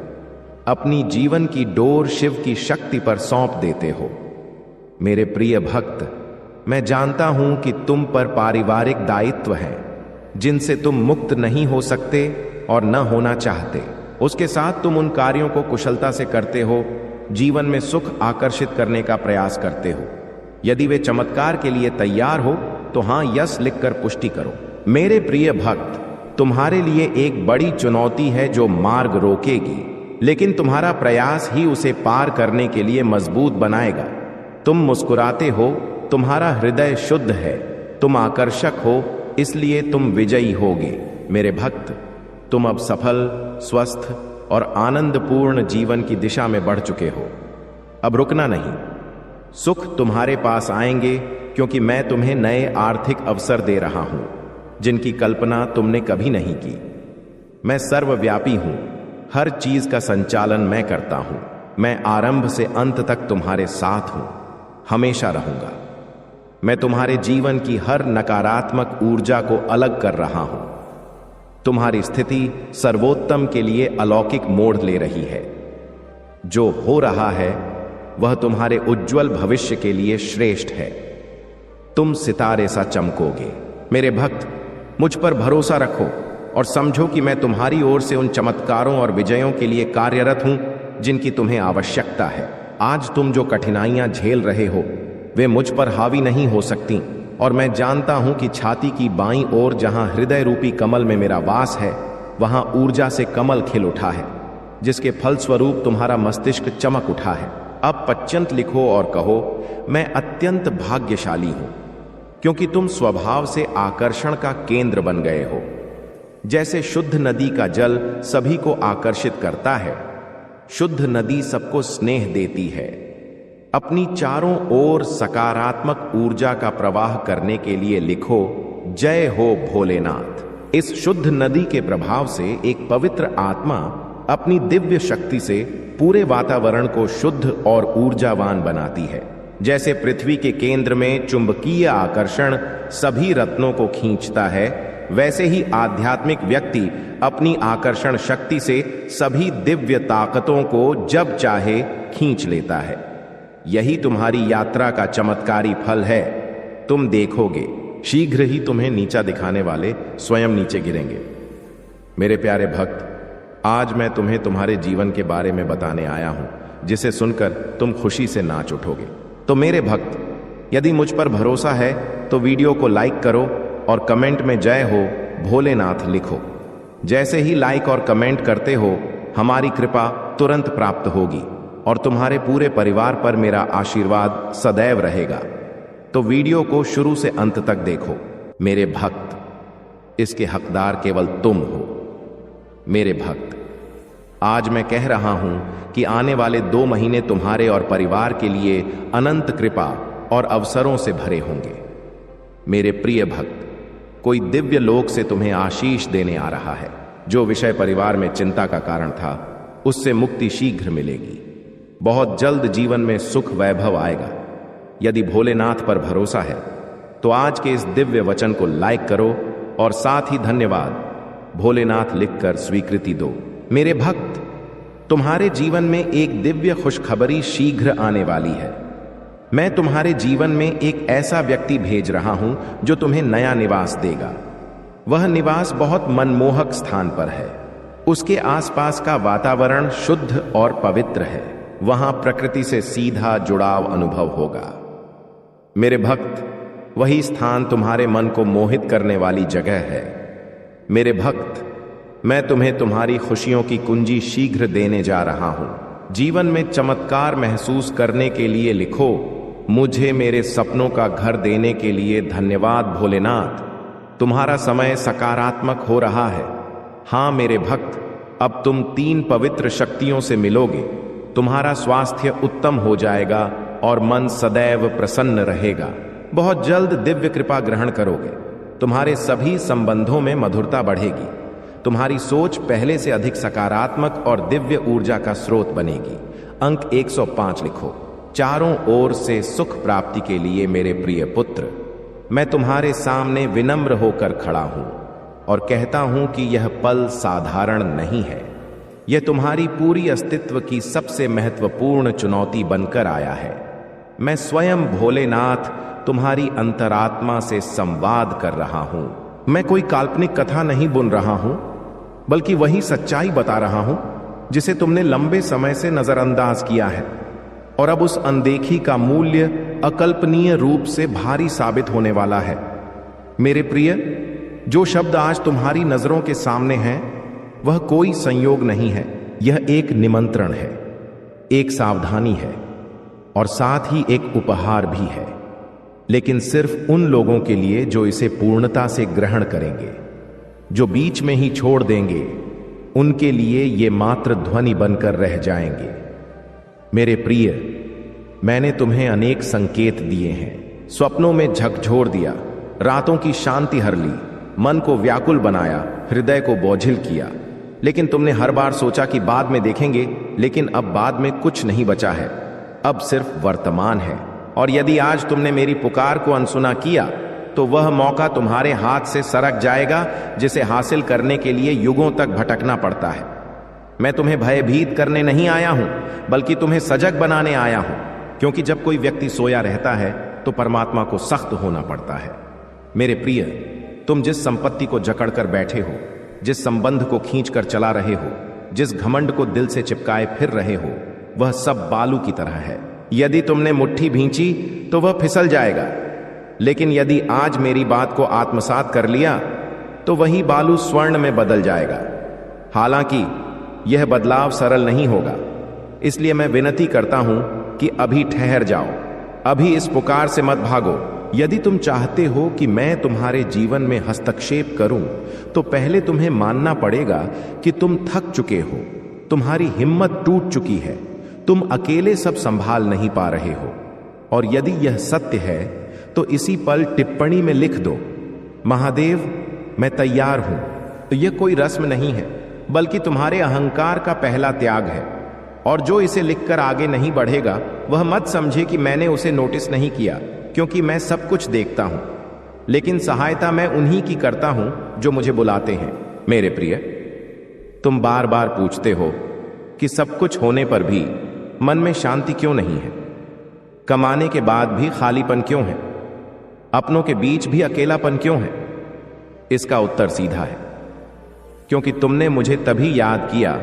अपनी जीवन की डोर शिव की शक्ति पर सौंप देते हो। मेरे प्रिय भक्त, मैं जानता हूं कि तुम पर पारिवारिक दायित्व हैं जिनसे तुम मुक्त नहीं हो सकते और न होना चाहते। उसके साथ तुम उन कार्यों को कुशलता से करते हो, जीवन में सुख आकर्षित करने का प्रयास करते हो। यदि वे चमत्कार के लिए तैयार हो तो हां यस लिखकर पुष्टि करो। मेरे प्रिय भक्त, तुम्हारे लिए एक बड़ी चुनौती है जो मार्ग रोकेगी, लेकिन तुम्हारा प्रयास ही उसे पार करने के लिए मजबूत बनाएगा। तुम मुस्कुराते हो, तुम्हारा हृदय शुद्ध है, तुम आकर्षक हो, इसलिए तुम विजयी होगे। मेरे भक्त, तुम अब सफल, स्वस्थ और आनंदपूर्ण जीवन की दिशा में बढ़ चुके हो। अब रुकना नहीं। सुख तुम्हारे पास आएंगे क्योंकि मैं तुम्हें नए आर्थिक अवसर दे रहा हूं। जिनकी कल्पना तुमने कभी नहीं की। मैं सर्वव्यापी हूं, हर चीज का संचालन मैं करता हूं। मैं आरंभ से अंत तक तुम्हारे साथ हूं, हमेशा रहूंगा। मैं तुम्हारे जीवन की हर नकारात्मक ऊर्जा को अलग कर रहा हूं। तुम्हारी स्थिति सर्वोत्तम के लिए अलौकिक मोड़ ले रही है। जो हो रहा है वह तुम्हारे उज्जवल भविष्य के लिए श्रेष्ठ है। तुम सितारे सा चमकोगे। मेरे भक्त, मुझ पर भरोसा रखो और समझो कि मैं तुम्हारी ओर से उन चमत्कारों और विजयों के लिए कार्यरत हूं जिनकी तुम्हें आवश्यकता है। आज तुम जो कठिनाइयां झेल रहे हो वे मुझ पर हावी नहीं हो सकती, और मैं जानता हूं कि छाती की बाईं ओर जहां हृदय रूपी कमल में मेरा वास है वहां ऊर्जा से कमल खिल उठा है, जिसके फलस्वरूप तुम्हारा मस्तिष्क चमक उठा है। अब पच्यंत लिखो और कहो, मैं अत्यंत भाग्यशाली हूं क्योंकि तुम स्वभाव से आकर्षण का केंद्र बन गए हो। जैसे शुद्ध नदी का जल सभी को आकर्षित करता है, शुद्ध नदी सबको स्नेह देती है। अपनी चारों ओर सकारात्मक ऊर्जा का प्रवाह करने के लिए लिखो, जय हो भोलेनाथ। इस शुद्ध नदी के प्रभाव से एक पवित्र आत्मा अपनी दिव्य शक्ति से पूरे वातावरण को शुद्ध और ऊर्जावान बनाती है। जैसे पृथ्वी के केंद्र में चुंबकीय आकर्षण सभी रत्नों को खींचता है, वैसे ही आध्यात्मिक व्यक्ति अपनी आकर्षण शक्ति से सभी दिव्य ताकतों को जब चाहे खींच लेता है। यही तुम्हारी यात्रा का चमत्कारी फल है। तुम देखोगे शीघ्र ही तुम्हें नीचा दिखाने वाले स्वयं नीचे गिरेंगे। मेरे प्यारे भक्त, आज मैं तुम्हें तुम्हारे जीवन के बारे में बताने आया हूं, जिसे सुनकर तुम खुशी से नाच उठोगे। तो मेरे भक्त, यदि मुझ पर भरोसा है तो वीडियो को लाइक करो और कमेंट में जय हो भोलेनाथ लिखो। जैसे ही लाइक और कमेंट करते हो, हमारी कृपा तुरंत प्राप्त होगी और तुम्हारे पूरे परिवार पर मेरा आशीर्वाद सदैव रहेगा। तो वीडियो को शुरू से अंत तक देखो। मेरे भक्त, इसके हकदार केवल तुम हो। मेरे भक्त, आज मैं कह रहा हूं कि आने वाले 2 महीने तुम्हारे और परिवार के लिए अनंत कृपा और अवसरों से भरे होंगे। मेरे प्रिय भक्त, कोई दिव्य लोक से तुम्हें आशीष देने आ रहा है। जो विषय परिवार में चिंता का कारण था, उससे मुक्ति शीघ्र मिलेगी। बहुत जल्द जीवन में सुख वैभव आएगा। यदि भोलेनाथ पर भरोसा है तो आज के इस दिव्य वचन को लाइक करो और साथ ही धन्यवाद भोलेनाथ लिखकर स्वीकृति दो। मेरे भक्त, तुम्हारे जीवन में एक दिव्य खुशखबरी शीघ्र आने वाली है। मैं तुम्हारे जीवन में एक ऐसा व्यक्ति भेज रहा हूं जो तुम्हें नया निवास देगा। वह निवास बहुत मनमोहक स्थान पर है। उसके आसपास का वातावरण शुद्ध और पवित्र है। वहां प्रकृति से सीधा जुड़ाव अनुभव होगा। मेरे भक्त, वही स्थान तुम्हारे मन को मोहित करने वाली जगह है। मेरे भक्त, मैं तुम्हें तुम्हारी खुशियों की कुंजी शीघ्र देने जा रहा हूं। जीवन में चमत्कार महसूस करने के लिए लिखो, मुझे मेरे सपनों का घर देने के लिए धन्यवाद भोलेनाथ। तुम्हारा समय सकारात्मक हो रहा है। हां मेरे भक्त, अब तुम 3 पवित्र शक्तियों से मिलोगे। तुम्हारा स्वास्थ्य उत्तम हो जाएगा और मन सदैव प्रसन्न रहेगा। बहुत जल्द दिव्य कृपा ग्रहण करोगे। तुम्हारे सभी संबंधों में मधुरता बढ़ेगी। तुम्हारी सोच पहले से अधिक सकारात्मक और दिव्य ऊर्जा का स्रोत बनेगी। अंक 105 लिखो। चारों ओर से सुख प्राप्ति के लिए मेरे प्रिय पुत्र, मैं तुम्हारे सामने विनम्र होकर खड़ा हूं और कहता हूं कि यह पल साधारण नहीं है। यह तुम्हारी पूरी अस्तित्व की सबसे महत्वपूर्ण चुनौती बनकर आया है। मैं स्वयं भोलेनाथ तुम्हारी अंतरात्मा से संवाद कर रहा हूं। मैं कोई काल्पनिक कथा नहीं बुन रहा हूं, बल्कि वही सच्चाई बता रहा हूं जिसे तुमने लंबे समय से नजरअंदाज किया है, और अब उस अनदेखी का मूल्य अकल्पनीय रूप से भारी साबित होने वाला है। मेरे प्रिय, जो शब्द आज तुम्हारी नजरों के सामने हैं वह कोई संयोग नहीं है। यह एक निमंत्रण है, एक सावधानी है और साथ ही एक उपहार भी है, लेकिन सिर्फ उन लोगों के लिए जो इसे पूर्णता से ग्रहण करेंगे। जो बीच में ही छोड़ देंगे, उनके लिए ये मात्र ध्वनि बनकर रह जाएंगे। मेरे प्रिय, मैंने तुम्हें अनेक संकेत दिए हैं। स्वप्नों में झकझोर दिया, रातों की शांति हर ली, मन को व्याकुल बनाया, हृदय को बोझिल किया। लेकिन तुमने हर बार सोचा कि बाद में देखेंगे, लेकिन अब बाद में कुछ नहीं बचा है, अब सिर्फ वर्तमान है। और यदि आज तुमने मेरी पुकार को अनसुना किया तो वह मौका तुम्हारे हाथ से सरक जाएगा जिसे हासिल करने के लिए युगों तक भटकना पड़ता है। मैं तुम्हें भयभीत करने नहीं आया हूं, बल्कि तुम्हें सजग बनाने आया हूं, क्योंकि जब कोई व्यक्ति सोया रहता है तो परमात्मा को सख्त होना पड़ता है। मेरे प्रिय, तुम जिस संपत्ति को जकड़कर बैठे हो, जिस संबंध को खींचकर चला रहे हो, जिस घमंड को दिल से चिपकाए फिर रहे हो, वह सब बालू की तरह है। यदि तुमने मुट्ठी भींची तो वह फिसल जाएगा, लेकिन यदि आज मेरी बात को आत्मसात कर लिया तो वही बालू स्वर्ण में बदल जाएगा। हालांकि यह बदलाव सरल नहीं होगा, इसलिए मैं विनती करता हूं कि अभी ठहर जाओ, अभी इस पुकार से मत भागो। यदि तुम चाहते हो कि मैं तुम्हारे जीवन में हस्तक्षेप करूं, तो पहले तुम्हें मानना पड़ेगा कि तुम थक चुके हो, तुम्हारी हिम्मत टूट चुकी है, तुम अकेले सब संभाल नहीं पा रहे हो। और यदि यह सत्य है तो इसी पल टिप्पणी में लिख दो, महादेव मैं तैयार हूं। तो यह कोई रस्म नहीं है, बल्कि तुम्हारे अहंकार का पहला त्याग है। और जो इसे लिखकर आगे नहीं बढ़ेगा वह मत समझे कि मैंने उसे नोटिस नहीं किया, क्योंकि मैं सब कुछ देखता हूं, लेकिन सहायता मैं उन्हीं की करता हूं जो मुझे बुलाते हैं। मेरे प्रिय, तुम बार बार पूछते हो कि सब कुछ होने पर भी मन में शांति क्यों नहीं है, कमाने के बाद भी खालीपन क्यों है, अपनों के बीच भी अकेलापन क्यों है। इसका उत्तर सीधा है, क्योंकि तुमने मुझे तभी याद किया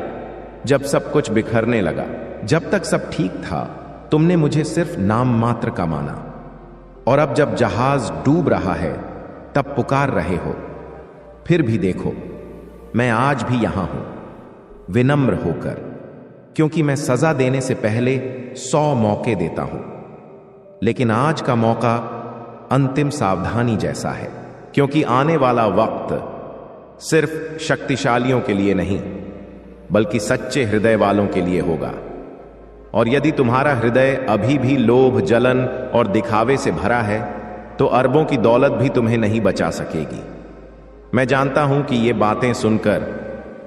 जब सब कुछ बिखरने लगा। जब तक सब ठीक था तुमने मुझे सिर्फ नाम मात्र का माना, और अब जब जहाज डूब रहा है तब पुकार रहे हो। फिर भी देखो, मैं आज भी यहां हूं, विनम्र होकर, क्योंकि मैं सजा देने से पहले 100 मौके देता हूं। लेकिन आज का मौका अंतिम सावधानी जैसा है, क्योंकि आने वाला वक्त सिर्फ शक्तिशालियों के लिए नहीं, बल्कि सच्चे हृदय वालों के लिए होगा। और यदि तुम्हारा हृदय अभी भी लोभ, जलन और दिखावे से भरा है, तो अरबों की दौलत भी तुम्हें नहीं बचा सकेगी। मैं जानता हूं कि ये बातें सुनकर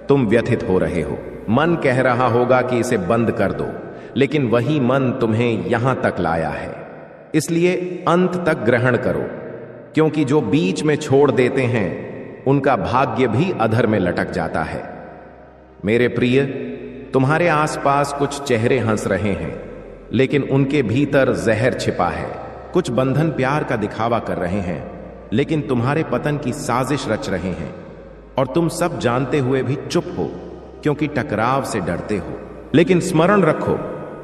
तुम व्यथित हो रहे हो। मन कह रहा होगा कि इसे बंद कर दो, लेकिन वही मन तुम्हें यहां तक लाया है। इसलिए अंत तक ग्रहण करो, क्योंकि जो बीच में छोड़ देते हैं उनका भाग्य भी अधर में लटक जाता है। मेरे प्रिय, तुम्हारे आसपास कुछ चेहरे हंस रहे हैं, लेकिन उनके भीतर जहर छिपा है। कुछ बंधन प्यार का दिखावा कर रहे हैं, लेकिन तुम्हारे पतन की साजिश रच रहे हैं। और तुम सब जानते हुए भी चुप हो, क्योंकि टकराव से डरते हो। लेकिन स्मरण रखो,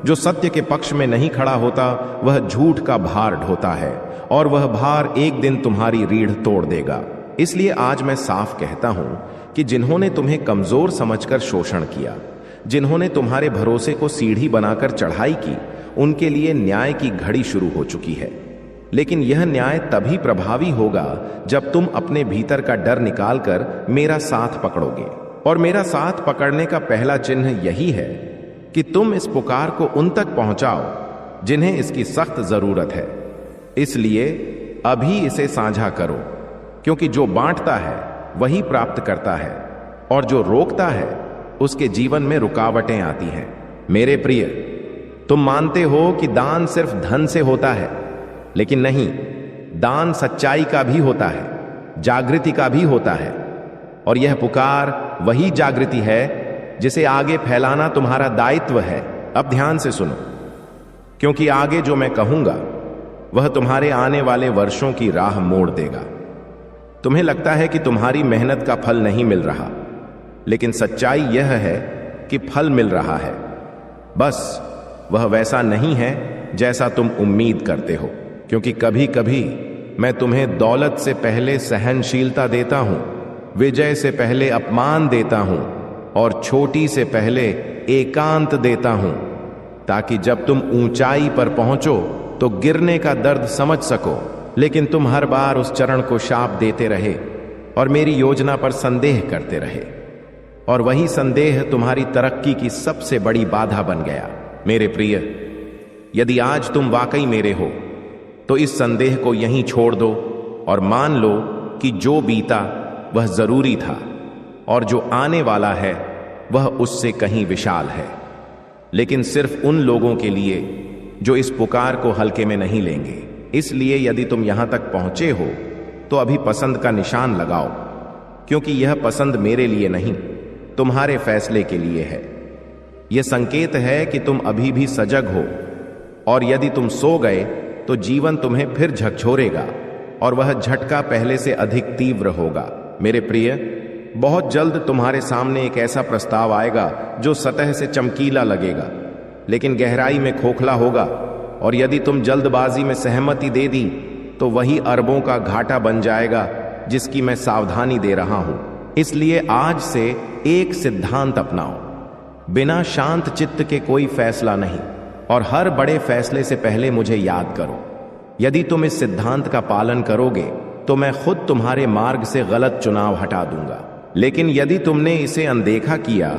जो सत्य के पक्ष में नहीं खड़ा होता वह झूठ का भार ढोता है, और वह भार एक दिन तुम्हारी रीढ़ तोड़ देगा। इसलिए आज मैं साफ कहता हूं कि जिन्होंने तुम्हें कमजोर समझकर शोषण किया, जिन्होंने तुम्हारे भरोसे को सीढ़ी बनाकर चढ़ाई की, उनके लिए न्याय की घड़ी शुरू हो चुकी है। लेकिन यह न्याय तभी प्रभावी होगा जब तुम अपने भीतर का डर निकालकर मेरा साथ पकड़ोगे। और मेरा साथ पकड़ने का पहला चिन्ह यही है कि तुम इस पुकार को उन तक पहुंचाओ जिन्हें इसकी सख्त जरूरत है। इसलिए अभी इसे साझा करो, क्योंकि जो बांटता है वही प्राप्त करता है, और जो रोकता है उसके जीवन में रुकावटें आती हैं। मेरे प्रिय, तुम मानते हो कि दान सिर्फ धन से होता है, लेकिन नहीं, दान सच्चाई का भी होता है, जागृति का भी होता है। और यह पुकार वही जागृति है जिसे आगे फैलाना तुम्हारा दायित्व है। अब ध्यान से सुनो, क्योंकि आगे जो मैं कहूंगा वह तुम्हारे आने वाले वर्षों की राह मोड़ देगा। तुम्हें लगता है कि तुम्हारी मेहनत का फल नहीं मिल रहा, लेकिन सच्चाई यह है कि फल मिल रहा है, बस वह वैसा नहीं है जैसा तुम उम्मीद करते हो। क्योंकि कभी कभी मैं तुम्हें दौलत से पहले सहनशीलता देता हूं, विजय से पहले अपमान देता हूं, और छोटी से पहले एकांत देता हूं, ताकि जब तुम ऊंचाई पर पहुंचो तो गिरने का दर्द समझ सको। लेकिन तुम हर बार उस चरण को शाप देते रहे और मेरी योजना पर संदेह करते रहे, और वही संदेह तुम्हारी तरक्की की सबसे बड़ी बाधा बन गया। मेरे प्रिय, यदि आज तुम वाकई मेरे हो तो इस संदेह को यहीं छोड़ दो और मान लो कि जो बीता वह जरूरी था, और जो आने वाला है वह उससे कहीं विशाल है, लेकिन सिर्फ उन लोगों के लिए जो इस पुकार को हल्के में नहीं लेंगे। इसलिए यदि तुम यहां तक पहुंचे हो तो अभी पसंद का निशान लगाओ, क्योंकि यह पसंद मेरे लिए नहीं, तुम्हारे फैसले के लिए है। यह संकेत है कि तुम अभी भी सजग हो, और यदि तुम सो गए तो जीवन तुम्हें फिर झकझोरेगा, और वह झटका पहले से अधिक तीव्र होगा। मेरे प्रिय, बहुत जल्द तुम्हारे सामने एक ऐसा प्रस्ताव आएगा जो सतह से चमकीला लगेगा, लेकिन गहराई में खोखला होगा, और यदि तुम जल्दबाजी में सहमति दे दी तो वही अरबों का घाटा बन जाएगा जिसकी मैं सावधानी दे रहा हूं। इसलिए आज से एक सिद्धांत अपनाओ, बिना शांत चित्त के कोई फैसला नहीं, और हर बड़े फैसले से पहले मुझे याद करो। यदि तुम इस सिद्धांत का पालन करोगे तो मैं खुद तुम्हारे मार्ग से गलत चुनाव हटा दूंगा, लेकिन यदि तुमने इसे अनदेखा किया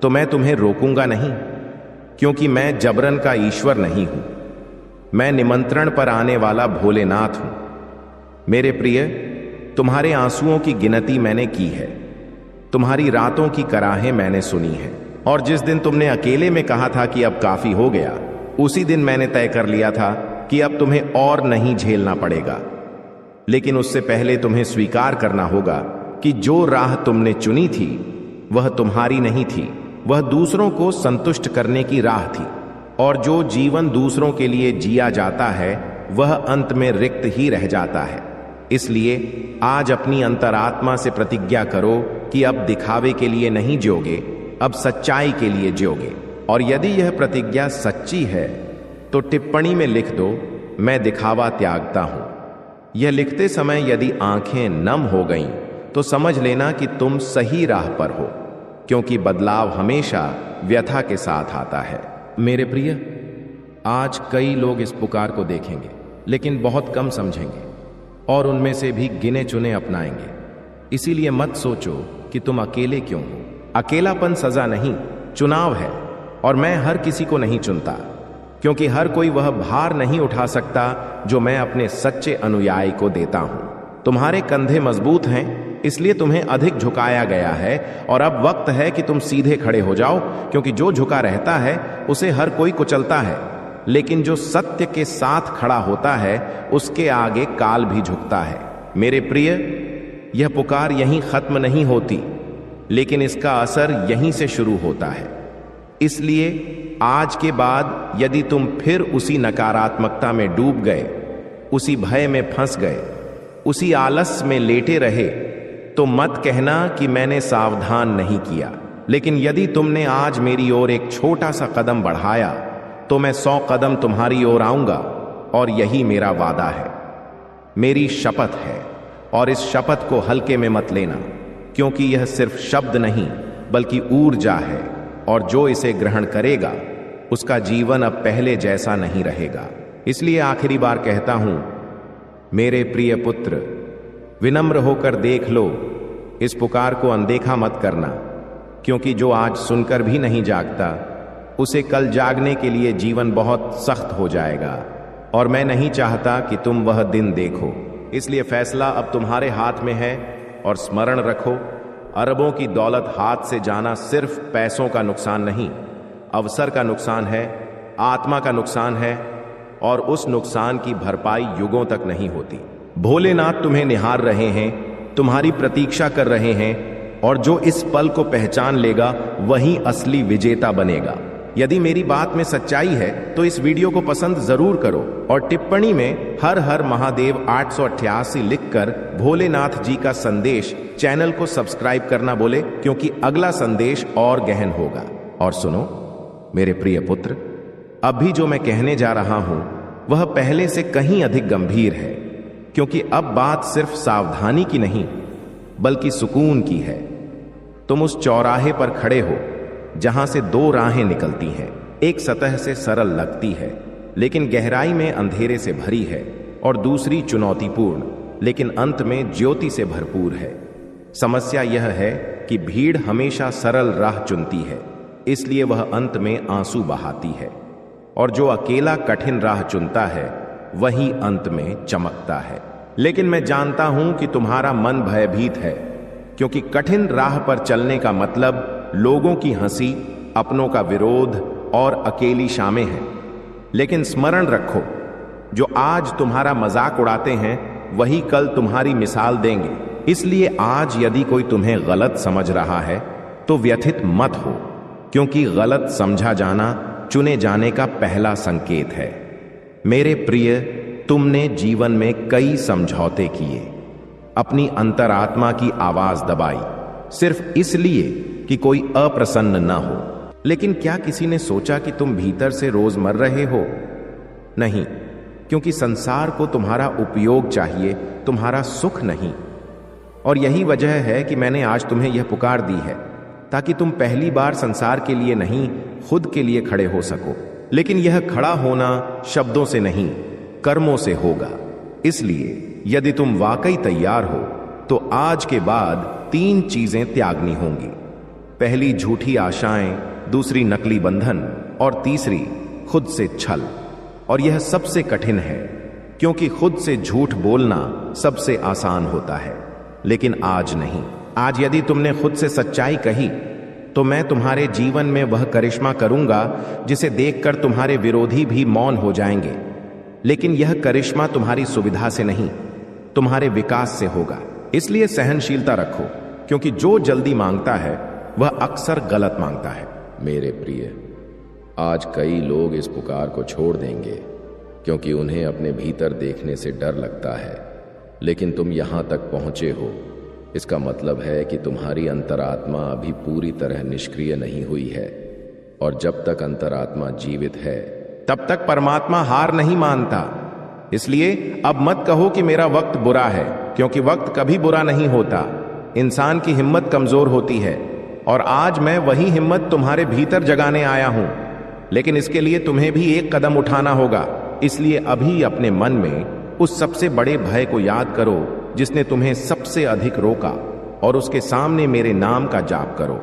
तो मैं तुम्हें रोकूंगा नहीं, क्योंकि मैं जबरन का ईश्वर नहीं हूं। मैं निमंत्रण पर आने वाला भोलेनाथ हूं। मेरे प्रिय, तुम्हारे आंसुओं की गिनती मैंने की है, तुम्हारी रातों की कराहें मैंने सुनी है, और जिस दिन तुमने अकेले में कहा था कि अब काफी हो गया, उसी दिन मैंने तय कर लिया था कि अब तुम्हें और नहीं झेलना पड़ेगा। लेकिन उससे पहले तुम्हें स्वीकार करना होगा कि जो राह तुमने चुनी थी वह तुम्हारी नहीं थी, वह दूसरों को संतुष्ट करने की राह थी, और जो जीवन दूसरों के लिए जिया जाता है वह अंत में रिक्त ही रह जाता है। इसलिए आज अपनी अंतरात्मा से प्रतिज्ञा करो कि अब दिखावे के लिए नहीं जियोगे, अब सच्चाई के लिए जियोगे। और यदि यह प्रतिज्ञा सच्ची है तो टिप्पणी में लिख दो, मैं दिखावा त्यागता हूं। यह लिखते समय यदि आंखें नम हो गईं तो समझ लेना कि तुम सही राह पर हो, क्योंकि बदलाव हमेशा व्यथा के साथ आता है। मेरे प्रिय, आज कई लोग इस पुकार को देखेंगे, लेकिन बहुत कम समझेंगे, और उनमें से भी गिने चुने अपनाएंगे। इसीलिए मत सोचो कि तुम अकेले क्यों हो। अकेलापन सजा नहीं, चुनाव है, और मैं हर किसी को नहीं चुनता, क्योंकि हर कोई वह भार नहीं उठा सकता जो मैं अपने सच्चे अनुयायी को देता हूं। तुम्हारे कंधे मजबूत हैं, इसलिए तुम्हें अधिक झुकाया गया है, और अब वक्त है कि तुम सीधे खड़े हो जाओ, क्योंकि जो झुका रहता है उसे हर कोई कुचलता है, लेकिन जो सत्य के साथ खड़ा होता है उसके आगे काल भी झुकता है। मेरे प्रिय, यह पुकार यहीं खत्म नहीं होती, लेकिन इसका असर यहीं से शुरू होता है। इसलिए आज के बाद यदि तुम फिर उसी नकारात्मकता में डूब गए, उसी भय में फंस गए, उसी आलस में लेटे रहे, तो मत कहना कि मैंने सावधान नहीं किया। लेकिन यदि तुमने आज मेरी ओर एक छोटा सा कदम बढ़ाया तो मैं 100 कदम तुम्हारी ओर आऊंगा, और यही मेरा वादा है, मेरी शपथ है। और इस शपथ को हल्के में मत लेना, क्योंकि यह सिर्फ शब्द नहीं बल्कि ऊर्जा है, और जो इसे ग्रहण करेगा उसका जीवन अब पहले जैसा नहीं रहेगा। इसलिए आखिरी बार कहता हूं, मेरे प्रिय पुत्र, विनम्र होकर देख लो, इस पुकार को अनदेखा मत करना, क्योंकि जो आज सुनकर भी नहीं जागता उसे कल जागने के लिए जीवन बहुत सख्त हो जाएगा, और मैं नहीं चाहता कि तुम वह दिन देखो। इसलिए फैसला अब तुम्हारे हाथ में है, और स्मरण रखो, अरबों की दौलत हाथ से जाना सिर्फ पैसों का नुकसान नहीं, अवसर का नुकसान है, आत्मा का नुकसान है, और उस नुकसान की भरपाई युगों तक नहीं होती। भोलेनाथ तुम्हें निहार रहे हैं, तुम्हारी प्रतीक्षा कर रहे हैं, और जो इस पल को पहचान लेगा वही असली विजेता बनेगा। यदि मेरी बात में सच्चाई है तो इस वीडियो को पसंद जरूर करो, और टिप्पणी में हर हर महादेव 888 लिखकर भोलेनाथ जी का संदेश चैनल को सब्सक्राइब करना बोले, क्योंकि अगला संदेश और गहन होगा। और सुनो मेरे प्रिय पुत्र, अभी जो मैं कहने जा रहा हूं वह पहले से कहीं अधिक गंभीर है, क्योंकि अब बात सिर्फ सावधानी की नहीं बल्कि सुकून की है। तुम उस चौराहे पर खड़े हो जहां से 2 राहें निकलती हैं। एक सतह से सरल लगती है लेकिन गहराई में अंधेरे से भरी है, और दूसरी चुनौतीपूर्ण लेकिन अंत में ज्योति से भरपूर है। समस्या यह है कि भीड़ हमेशा सरल राह चुनती है, इसलिए वह अंत में आंसू बहाती है, और जो अकेला कठिन राह चुनता है वही अंत में चमकता है। लेकिन मैं जानता हूं कि तुम्हारा मन भयभीत है, क्योंकि कठिन राह पर चलने का मतलब लोगों की हंसी, अपनों का विरोध और अकेली शामें हैं। लेकिन स्मरण रखो, जो आज तुम्हारा मजाक उड़ाते हैं वही कल तुम्हारी मिसाल देंगे। इसलिए आज यदि कोई तुम्हें गलत समझ रहा है तो व्यथित मत हो, क्योंकि गलत समझा जाना चुने जाने का पहला संकेत है। मेरे प्रिय, तुमने जीवन में कई समझौते किए, अपनी अंतरात्मा की आवाज दबाई, सिर्फ इसलिए कि कोई अप्रसन्न न हो। लेकिन क्या किसी ने सोचा कि तुम भीतर से रोज मर रहे हो? नहीं, क्योंकि संसार को तुम्हारा उपयोग चाहिए, तुम्हारा सुख नहीं। और यही वजह है कि मैंने आज तुम्हें यह पुकार दी है, ताकि तुम पहली बार संसार के लिए नहीं, खुद के लिए खड़े हो सको। लेकिन यह खड़ा होना शब्दों से नहीं, कर्मों से होगा। इसलिए यदि तुम वाकई तैयार हो तो आज के बाद 3 चीजें त्यागनी होंगी। पहली झूठी आशाएं, दूसरी नकली बंधन और तीसरी खुद से छल। और यह सबसे कठिन है, क्योंकि खुद से झूठ बोलना सबसे आसान होता है, लेकिन आज नहीं। आज यदि तुमने खुद से सच्चाई कही तो मैं तुम्हारे जीवन में वह करिश्मा करूंगा जिसे देखकर तुम्हारे विरोधी भी मौन हो जाएंगे। लेकिन यह करिश्मा तुम्हारी सुविधा से नहीं, तुम्हारे विकास से होगा। इसलिए सहनशीलता रखो, क्योंकि जो जल्दी मांगता है वह अक्सर गलत मांगता है। मेरे प्रिय, आज कई लोग इस पुकार को छोड़ देंगे क्योंकि उन्हें अपने भीतर देखने से डर लगता है। लेकिन तुम यहां तक पहुंचे हो, इसका मतलब है कि तुम्हारी अंतरात्मा अभी पूरी तरह निष्क्रिय नहीं हुई है। और जब तक अंतरात्मा जीवित है तब तक परमात्मा हार नहीं मानता। इसलिए अब मत कहो कि मेरा वक्त बुरा है, क्योंकि वक्त कभी बुरा नहीं होता। इंसान की हिम्मत कमजोर होती है, और आज मैं वही हिम्मत तुम्हारे भीतर जगाने आया हूं। लेकिन इसके लिए तुम्हें भी एक कदम उठाना होगा। इसलिए अभी अपने मन में उस सबसे बड़े भय को याद करो जिसने तुम्हें सबसे अधिक रोका, और उसके सामने मेरे नाम का जाप करो,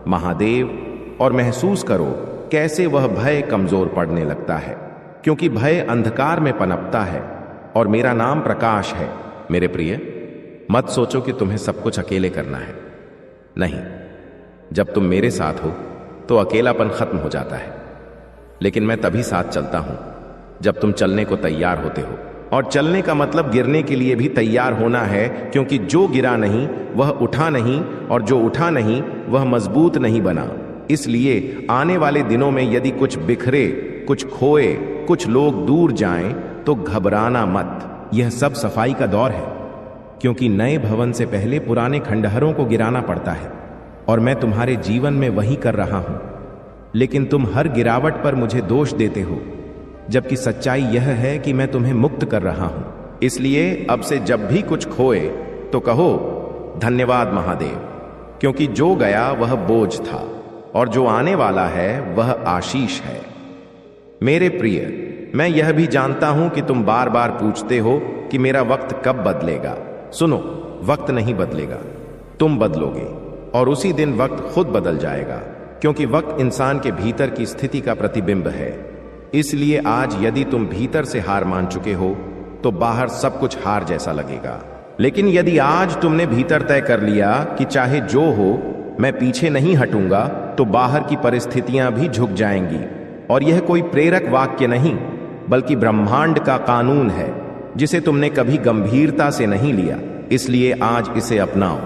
महादेव, और महसूस करो कैसे वह भय कमजोर पड़ने लगता है, क्योंकि भय अंधकार में पनपता है और मेरा नाम प्रकाश है। मेरे प्रिय, मत सोचो कि तुम्हें सब कुछ अकेले करना है। नहीं, जब तुम मेरे साथ हो तो अकेलापन खत्म हो जाता है। लेकिन मैं तभी साथ चलता हूं जब तुम चलने को तैयार होते हो। और चलने का मतलब गिरने के लिए भी तैयार होना है, क्योंकि जो गिरा नहीं वह उठा नहीं, और जो उठा नहीं वह मजबूत नहीं बना। इसलिए आने वाले दिनों में यदि कुछ बिखरे, कुछ खोए, कुछ लोग दूर जाएं, तो घबराना मत। यह सब सफाई का दौर है, क्योंकि नए भवन से पहले पुराने खंडहरों को गिराना पड़ता है, और मैं तुम्हारे जीवन में वही कर रहा हूं। लेकिन तुम हर गिरावट पर मुझे दोष देते हो, जबकि सच्चाई यह है कि मैं तुम्हें मुक्त कर रहा हूं। इसलिए अब से जब भी कुछ खोए तो कहो, धन्यवाद महादेव, क्योंकि जो गया वह बोझ था, और जो आने वाला है वह आशीष है। मेरे प्रिय, मैं यह भी जानता हूं कि तुम बार बार पूछते हो कि मेरा वक्त कब बदलेगा। सुनो, वक्त नहीं बदलेगा, तुम बदलोगे, और उसी दिन वक्त खुद बदल जाएगा, क्योंकि वक्त इंसान के भीतर की स्थिति का प्रतिबिंब है। इसलिए आज यदि तुम भीतर से हार मान चुके हो तो बाहर सब कुछ हार जैसा लगेगा। लेकिन यदि आज तुमने भीतर तय कर लिया कि चाहे जो हो मैं पीछे नहीं हटूंगा, तो बाहर की परिस्थितियां भी झुक जाएंगी। और यह कोई प्रेरक वाक्य नहीं, बल्कि ब्रह्मांड का कानून है, जिसे तुमने कभी गंभीरता से नहीं लिया। इसलिए आज इसे अपनाओ,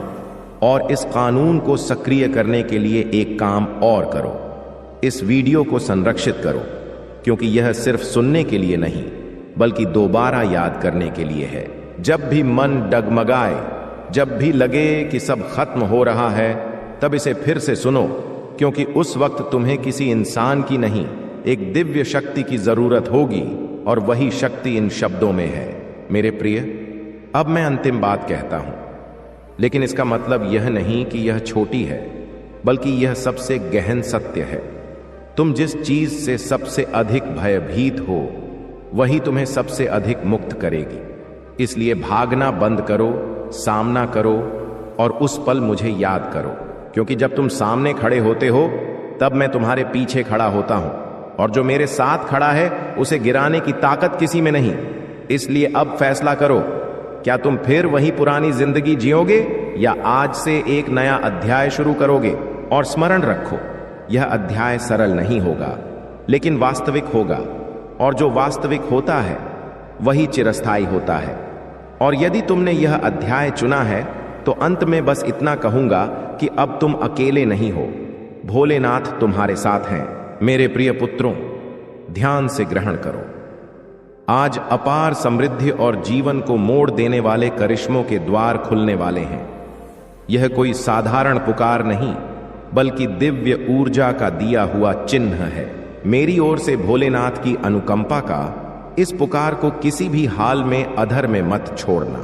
और इस कानून को सक्रिय करने के लिए एक काम और करो, इस वीडियो को संरक्षित करो, क्योंकि यह सिर्फ सुनने के लिए नहीं, बल्कि दोबारा याद करने के लिए है। जब भी मन डगमगाए, जब भी लगे कि सब खत्म हो रहा है, तब इसे फिर से सुनो, क्योंकि उस वक्त तुम्हें किसी इंसान की नहीं, एक दिव्य शक्ति की जरूरत होगी, और वही शक्ति इन शब्दों में है। मेरे प्रिय, अब मैं अंतिम बात कहता हूं, लेकिन इसका मतलब यह नहीं कि यह छोटी है, बल्कि यह सबसे गहन सत्य है। तुम जिस चीज से सबसे अधिक भयभीत हो, वही तुम्हें सबसे अधिक मुक्त करेगी। इसलिए भागना बंद करो, सामना करो, और उस पल मुझे याद करो, क्योंकि जब तुम सामने खड़े होते हो तब मैं तुम्हारे पीछे खड़ा होता हूं, और जो मेरे साथ खड़ा है उसे गिराने की ताकत किसी में नहीं। इसलिए अब फैसला करो, क्या तुम फिर वही पुरानी जिंदगी जियोगे या आज से एक नया अध्याय शुरू करोगे। और स्मरण रखो, यह अध्याय सरल नहीं होगा, लेकिन वास्तविक होगा, और जो वास्तविक होता है वही चिरस्थायी होता है। और यदि तुमने यह अध्याय चुना है तो अंत में बस इतना कहूंगा कि अब तुम अकेले नहीं हो, भोलेनाथ तुम्हारे साथ हैं। मेरे प्रिय पुत्रों, ध्यान से ग्रहण करो। आज अपार समृद्धि और जीवन को मोड़ देने वाले करिश्मों के द्वार खुलने वाले हैं। यह कोई साधारण पुकार नहीं, बल्कि दिव्य ऊर्जा का दिया हुआ चिन्ह है। मेरी ओर से भोलेनाथ की अनुकंपा का इस पुकार को किसी भी हाल में अधर में मत छोड़ना,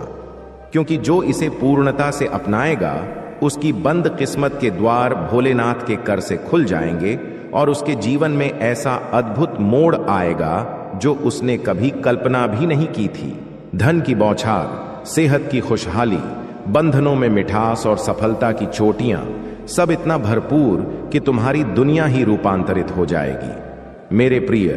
क्योंकि जो इसे पूर्णता से अपनाएगा उसकी बंद किस्मत के द्वार भोलेनाथ के कर से खुल जाएंगे और उसके जीवन में ऐसा अद्भुत मोड़ आएगा जो उसने कभी कल्पना भी नहीं की थी। धन की बौछार, सेहत की खुशहाली, बंधनों में मिठास और सफलता की चोटियां, सब इतना भरपूर कि तुम्हारी दुनिया ही रूपांतरित हो जाएगी। मेरे प्रिय,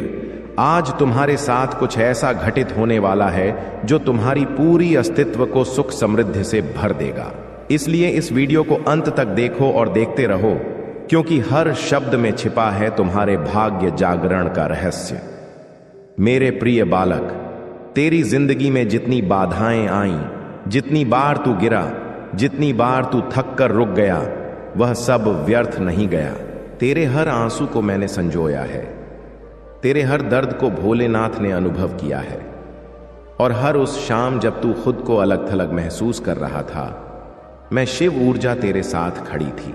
आज तुम्हारे साथ कुछ ऐसा घटित होने वाला है जो तुम्हारी पूरी अस्तित्व को सुख समृद्धि से भर देगा। इसलिए इस वीडियो को अंत तक देखो और देखते रहो, क्योंकि हर शब्द में छिपा है तुम्हारे भाग्य जागरण का रहस्य। मेरे प्रिय बालक, तेरी जिंदगी में जितनी बाधाएं आईं, जितनी बार तू गिरा, जितनी बार तू थक कर रुक गया, वह सब व्यर्थ नहीं गया। तेरे हर आंसू को मैंने संजोया है, तेरे हर दर्द को भोलेनाथ ने अनुभव किया है। और हर उस शाम जब तू खुद को अलग थलग महसूस कर रहा था, मैं शिव ऊर्जा तेरे साथ खड़ी थी।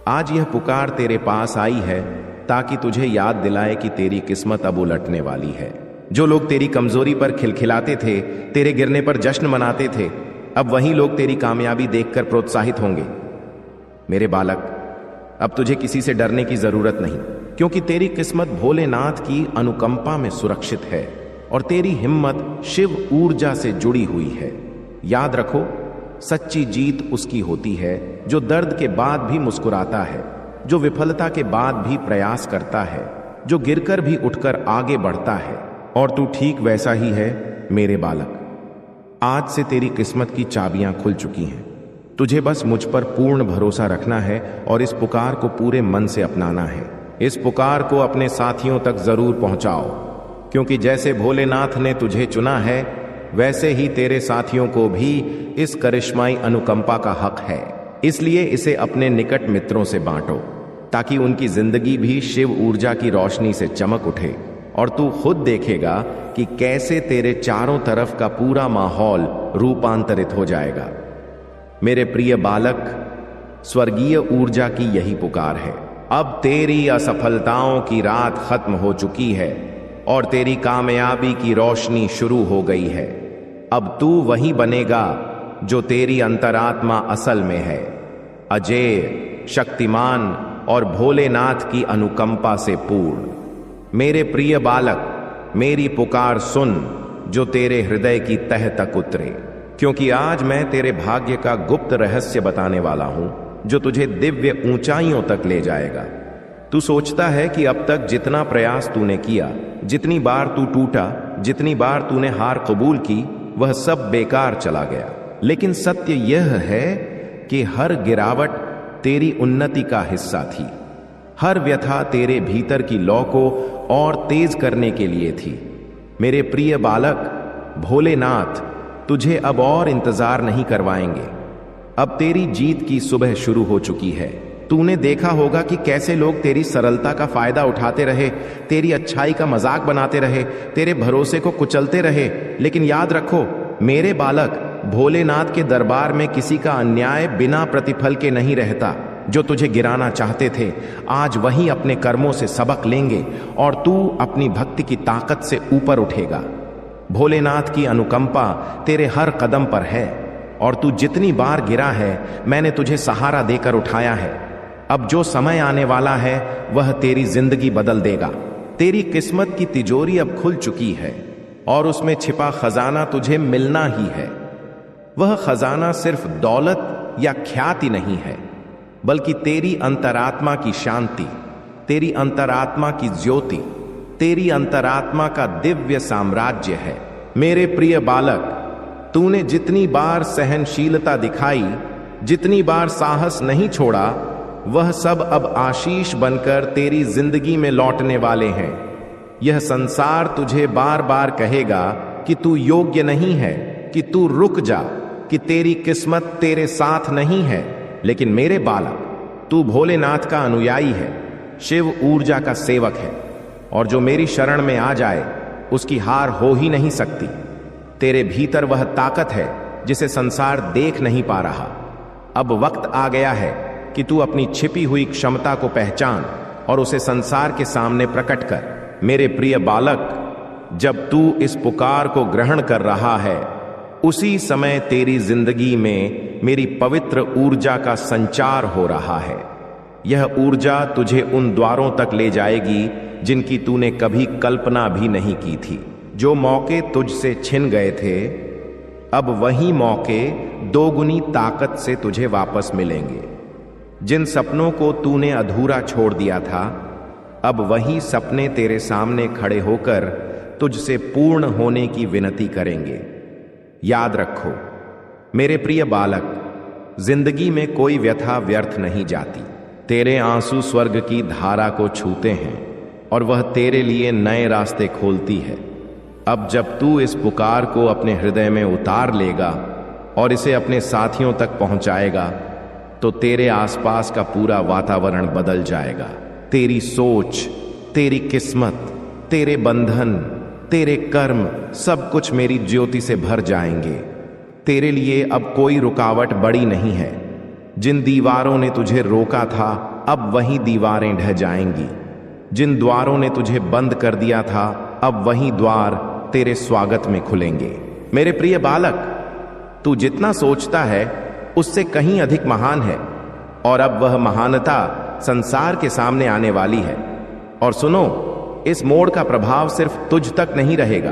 आज यह पुकार तेरे पास आई है ताकि तुझे याद दिलाए कि तेरी किस्मत अब उलटने वाली है। जो लोग तेरी कमजोरी पर खिलखिलाते थे, तेरे गिरने पर जश्न मनाते थे, अब वही लोग तेरी कामयाबी देखकर प्रोत्साहित होंगे। मेरे बालक, अब तुझे किसी से डरने की जरूरत नहीं, क्योंकि तेरी किस्मत भोलेनाथ की अनुकंपा में सुरक्षित है और तेरी हिम्मत शिव ऊर्जा से जुड़ी हुई है। याद रखो, सच्ची जीत उसकी होती है जो दर्द के बाद भी मुस्कुराता है, जो विफलता के बाद भी प्रयास करता है, जो गिरकर भी उठकर आगे बढ़ता है। और तू ठीक वैसा ही है मेरे बालक। आज से तेरी किस्मत की चाबियां खुल चुकी हैं। तुझे बस मुझ पर पूर्ण भरोसा रखना है और इस पुकार को पूरे मन से अपनाना है। इस पुकार को अपने साथियों तक जरूर पहुंचाओ, क्योंकि जैसे भोलेनाथ ने तुझे चुना है, वैसे ही तेरे साथियों को भी इस करिश्माई अनुकंपा का हक है। इसलिए इसे अपने निकट मित्रों से बांटो, ताकि उनकी जिंदगी भी शिव ऊर्जा की रोशनी से चमक उठे और तू खुद देखेगा कि कैसे तेरे चारों तरफ का पूरा माहौल रूपांतरित हो जाएगा। मेरे प्रिय बालक, स्वर्गीय ऊर्जा की यही पुकार है। अब तेरी असफलताओं की रात खत्म हो चुकी है और तेरी कामयाबी की रोशनी शुरू हो गई है। अब तू वही बनेगा जो तेरी अंतरात्मा असल में है, अजेय, शक्तिमान और भोलेनाथ की अनुकंपा से पूर्ण। मेरे प्रिय बालक, मेरी पुकार सुन जो तेरे हृदय की तह तक उतरे, क्योंकि आज मैं तेरे भाग्य का गुप्त रहस्य बताने वाला हूं जो तुझे दिव्य ऊंचाइयों तक ले जाएगा। तू सोचता है कि अब तक जितना प्रयास तूने किया, जितनी बार तू टूटा, जितनी बार तूने हार कबूल की, वह सब बेकार चला गया। लेकिन सत्य यह है कि हर गिरावट तेरी उन्नति का हिस्सा थी। हर व्यथा तेरे भीतर की लौ को और तेज करने के लिए थी। मेरे प्रिय बालक, भोलेनाथ तुझे अब और इंतजार नहीं करवाएंगे। अब तेरी जीत की सुबह शुरू हो चुकी है। तूने देखा होगा कि कैसे लोग तेरी सरलता का फायदा उठाते रहे, तेरी अच्छाई का मजाक बनाते रहे, तेरे भरोसे को कुचलते रहे। लेकिन याद रखो मेरे बालक, भोलेनाथ के दरबार में किसी का अन्याय बिना प्रतिफल के नहीं रहता। जो तुझे गिराना चाहते थे, आज वही अपने कर्मों से सबक लेंगे और तू अपनी भक्ति की ताकत से ऊपर उठेगा। भोलेनाथ की अनुकंपा तेरे हर कदम पर है और तू जितनी बार गिरा है, मैंने तुझे सहारा देकर उठाया है। अब जो समय आने वाला है वह तेरी जिंदगी बदल देगा। तेरी किस्मत की तिजोरी अब खुल चुकी है और उसमें छिपा खजाना तुझे मिलना ही है। वह खजाना सिर्फ दौलत या ख्याति नहीं है, बल्कि तेरी अंतरात्मा की शांति, तेरी अंतरात्मा की ज्योति, तेरी अंतरात्मा का दिव्य साम्राज्य है। मेरे प्रिय बालक, तूने जितनी बार सहनशीलता दिखाई, जितनी बार साहस नहीं छोड़ा, वह सब अब आशीष बनकर तेरी जिंदगी में लौटने वाले हैं। यह संसार तुझे बार बार कहेगा कि तू योग्य नहीं है, कि तू रुक जा, कि तेरी किस्मत तेरे साथ नहीं है। लेकिन मेरे बालक, तू भोलेनाथ का अनुयायी है, शिव ऊर्जा का सेवक है, और जो मेरी शरण में आ जाए उसकी हार हो ही नहीं सकती। तेरे भीतर वह ताकत है जिसे संसार देख नहीं पा रहा। अब वक्त आ गया है कि तू अपनी छिपी हुई क्षमता को पहचान और उसे संसार के सामने प्रकट कर। मेरे प्रिय बालक, जब तू इस पुकार को ग्रहण कर रहा है, उसी समय तेरी जिंदगी में मेरी पवित्र ऊर्जा का संचार हो रहा है। यह ऊर्जा तुझे उन द्वारों तक ले जाएगी जिनकी तूने कभी कल्पना भी नहीं की थी। जो मौके तुझसे छिन गए थे, अब वही मौके दोगुनी ताकत से तुझे वापस मिलेंगे। जिन सपनों को तूने अधूरा छोड़ दिया था, अब वही सपने तेरे सामने खड़े होकर तुझसे पूर्ण होने की विनती करेंगे। याद रखो मेरे प्रिय बालक, जिंदगी में कोई व्यथा व्यर्थ नहीं जाती। तेरे आंसू स्वर्ग की धारा को छूते हैं और वह तेरे लिए नए रास्ते खोलती है। अब जब तू इस पुकार को अपने हृदय में उतार लेगा और इसे अपने साथियों तक पहुंचाएगा, तो तेरे आसपास का पूरा वातावरण बदल जाएगा। तेरी सोच, तेरी किस्मत, तेरे बंधन, तेरे कर्म, सब कुछ मेरी ज्योति से भर जाएंगे। तेरे लिए अब कोई रुकावट बड़ी नहीं है। जिन दीवारों ने तुझे रोका था, अब वही दीवारें ढह जाएंगी। जिन द्वारों ने तुझे बंद कर दिया था, अब वही द्वार तेरे स्वागत में खुलेंगे। मेरे प्रिय बालक, तू जितना सोचता है उससे कहीं अधिक महान है, और अब वह महानता संसार के सामने आने वाली है। और सुनो, इस मोड़ का प्रभाव सिर्फ तुझ तक नहीं रहेगा।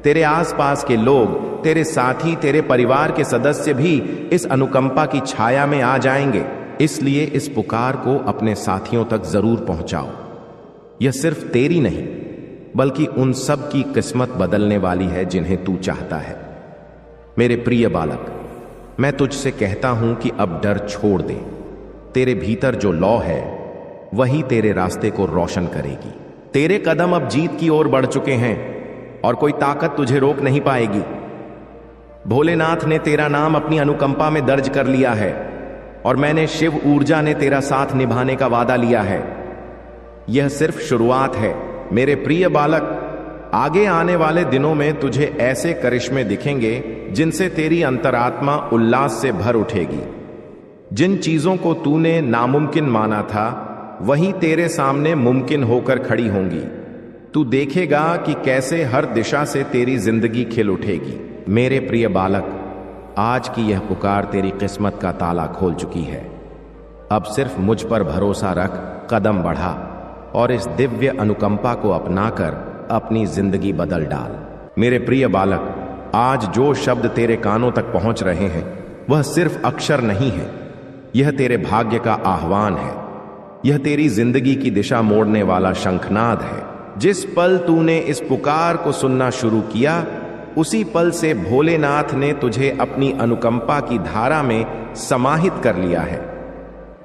तेरे आसपास के लोग, तेरे साथी, तेरे परिवार के सदस्य भी इस अनुकंपा की छाया में आ जाएंगे। इसलिए इस पुकार को अपने साथियों तक जरूर पहुंचाओ। यह सिर्फ तेरी नहीं, बल्कि उन सब की किस्मत बदलने वाली है जिन्हें तू चाहता है। मेरे प्रिय बालक, मैं तुझसे कहता हूं कि अब डर छोड़ दे। तेरे भीतर जो लौ है, वही तेरे रास्ते को रोशन करेगी। तेरे कदम अब जीत की ओर बढ़ चुके हैं और कोई ताकत तुझे रोक नहीं पाएगी। भोलेनाथ ने तेरा नाम अपनी अनुकंपा में दर्ज कर लिया है, और मैंने शिव ऊर्जा ने तेरा साथ निभाने का वादा लिया है। यह सिर्फ शुरुआत है मेरे प्रिय बालक। आगे आने वाले दिनों में तुझे ऐसे करिश्मे दिखेंगे जिनसे तेरी अंतरात्मा उल्लास से भर उठेगी। जिन चीजों को तूने नामुमकिन माना था, वही तेरे सामने मुमकिन होकर खड़ी होंगी। तू देखेगा कि कैसे हर दिशा से तेरी जिंदगी खिल उठेगी। मेरे प्रिय बालक, आज की यह पुकार तेरी किस्मत का ताला खोल चुकी है। अब सिर्फ मुझ पर भरोसा रख, कदम बढ़ा और इस दिव्य अनुकंपा को अपनाकर अपनी जिंदगी बदल डाल। मेरे प्रिय बालक, आज जो शब्द तेरे कानों तक पहुंच रहे हैं, वह सिर्फ अक्षर नहीं है। यह तेरे भाग्य का आह्वान है। यह तेरी जिंदगी की दिशा मोड़ने वाला शंखनाद है। जिस पल तूने इस पुकार को सुनना शुरू किया, उसी पल से भोलेनाथ ने तुझे अपनी अनुकंपा की धारा में समाहित कर लिया है।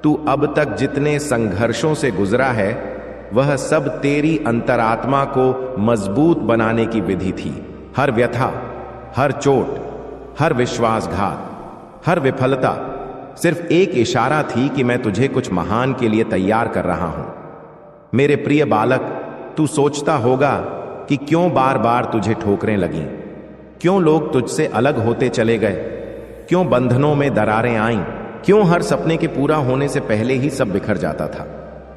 तू अब तक जितने संघर्षों से गुजरा है, वह सब तेरी अंतरात्मा को मजबूत बनाने की विधि थी। हर व्यथा, हर चोट, हर विश्वासघात, हर विफलता सिर्फ एक इशारा थी कि मैं तुझे कुछ महान के लिए तैयार कर रहा हूं। मेरे प्रिय बालक, तू सोचता होगा कि क्यों बार बार तुझे ठोकरें लगीं, क्यों लोग तुझसे अलग होते चले गए, क्यों बंधनों में दरारें आईं, क्यों हर सपने के पूरा होने से पहले ही सब बिखर जाता था।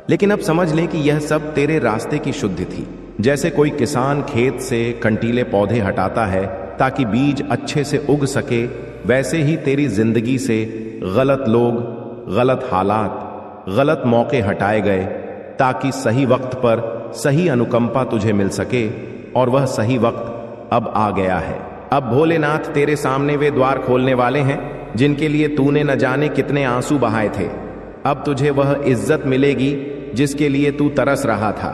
लेकिन अब समझ ले कि यह सब तेरे रास्ते की शुद्धि थी। जैसे कोई किसान खेत से कंटीले पौधे हटाता है ताकि बीज अच्छे से उग सके, वैसे ही तेरी जिंदगी से गलत लोग, गलत हालात, गलत मौके हटाए गए ताकि सही वक्त पर सही अनुकंपा तुझे मिल सके। और वह सही वक्त अब आ गया है। अब भोलेनाथ तेरे सामने वे द्वार खोलने वाले हैं जिनके लिए तूने न जाने कितने आंसू बहाए थे। अब तुझे वह इज्जत मिलेगी जिसके लिए तू तरस रहा था।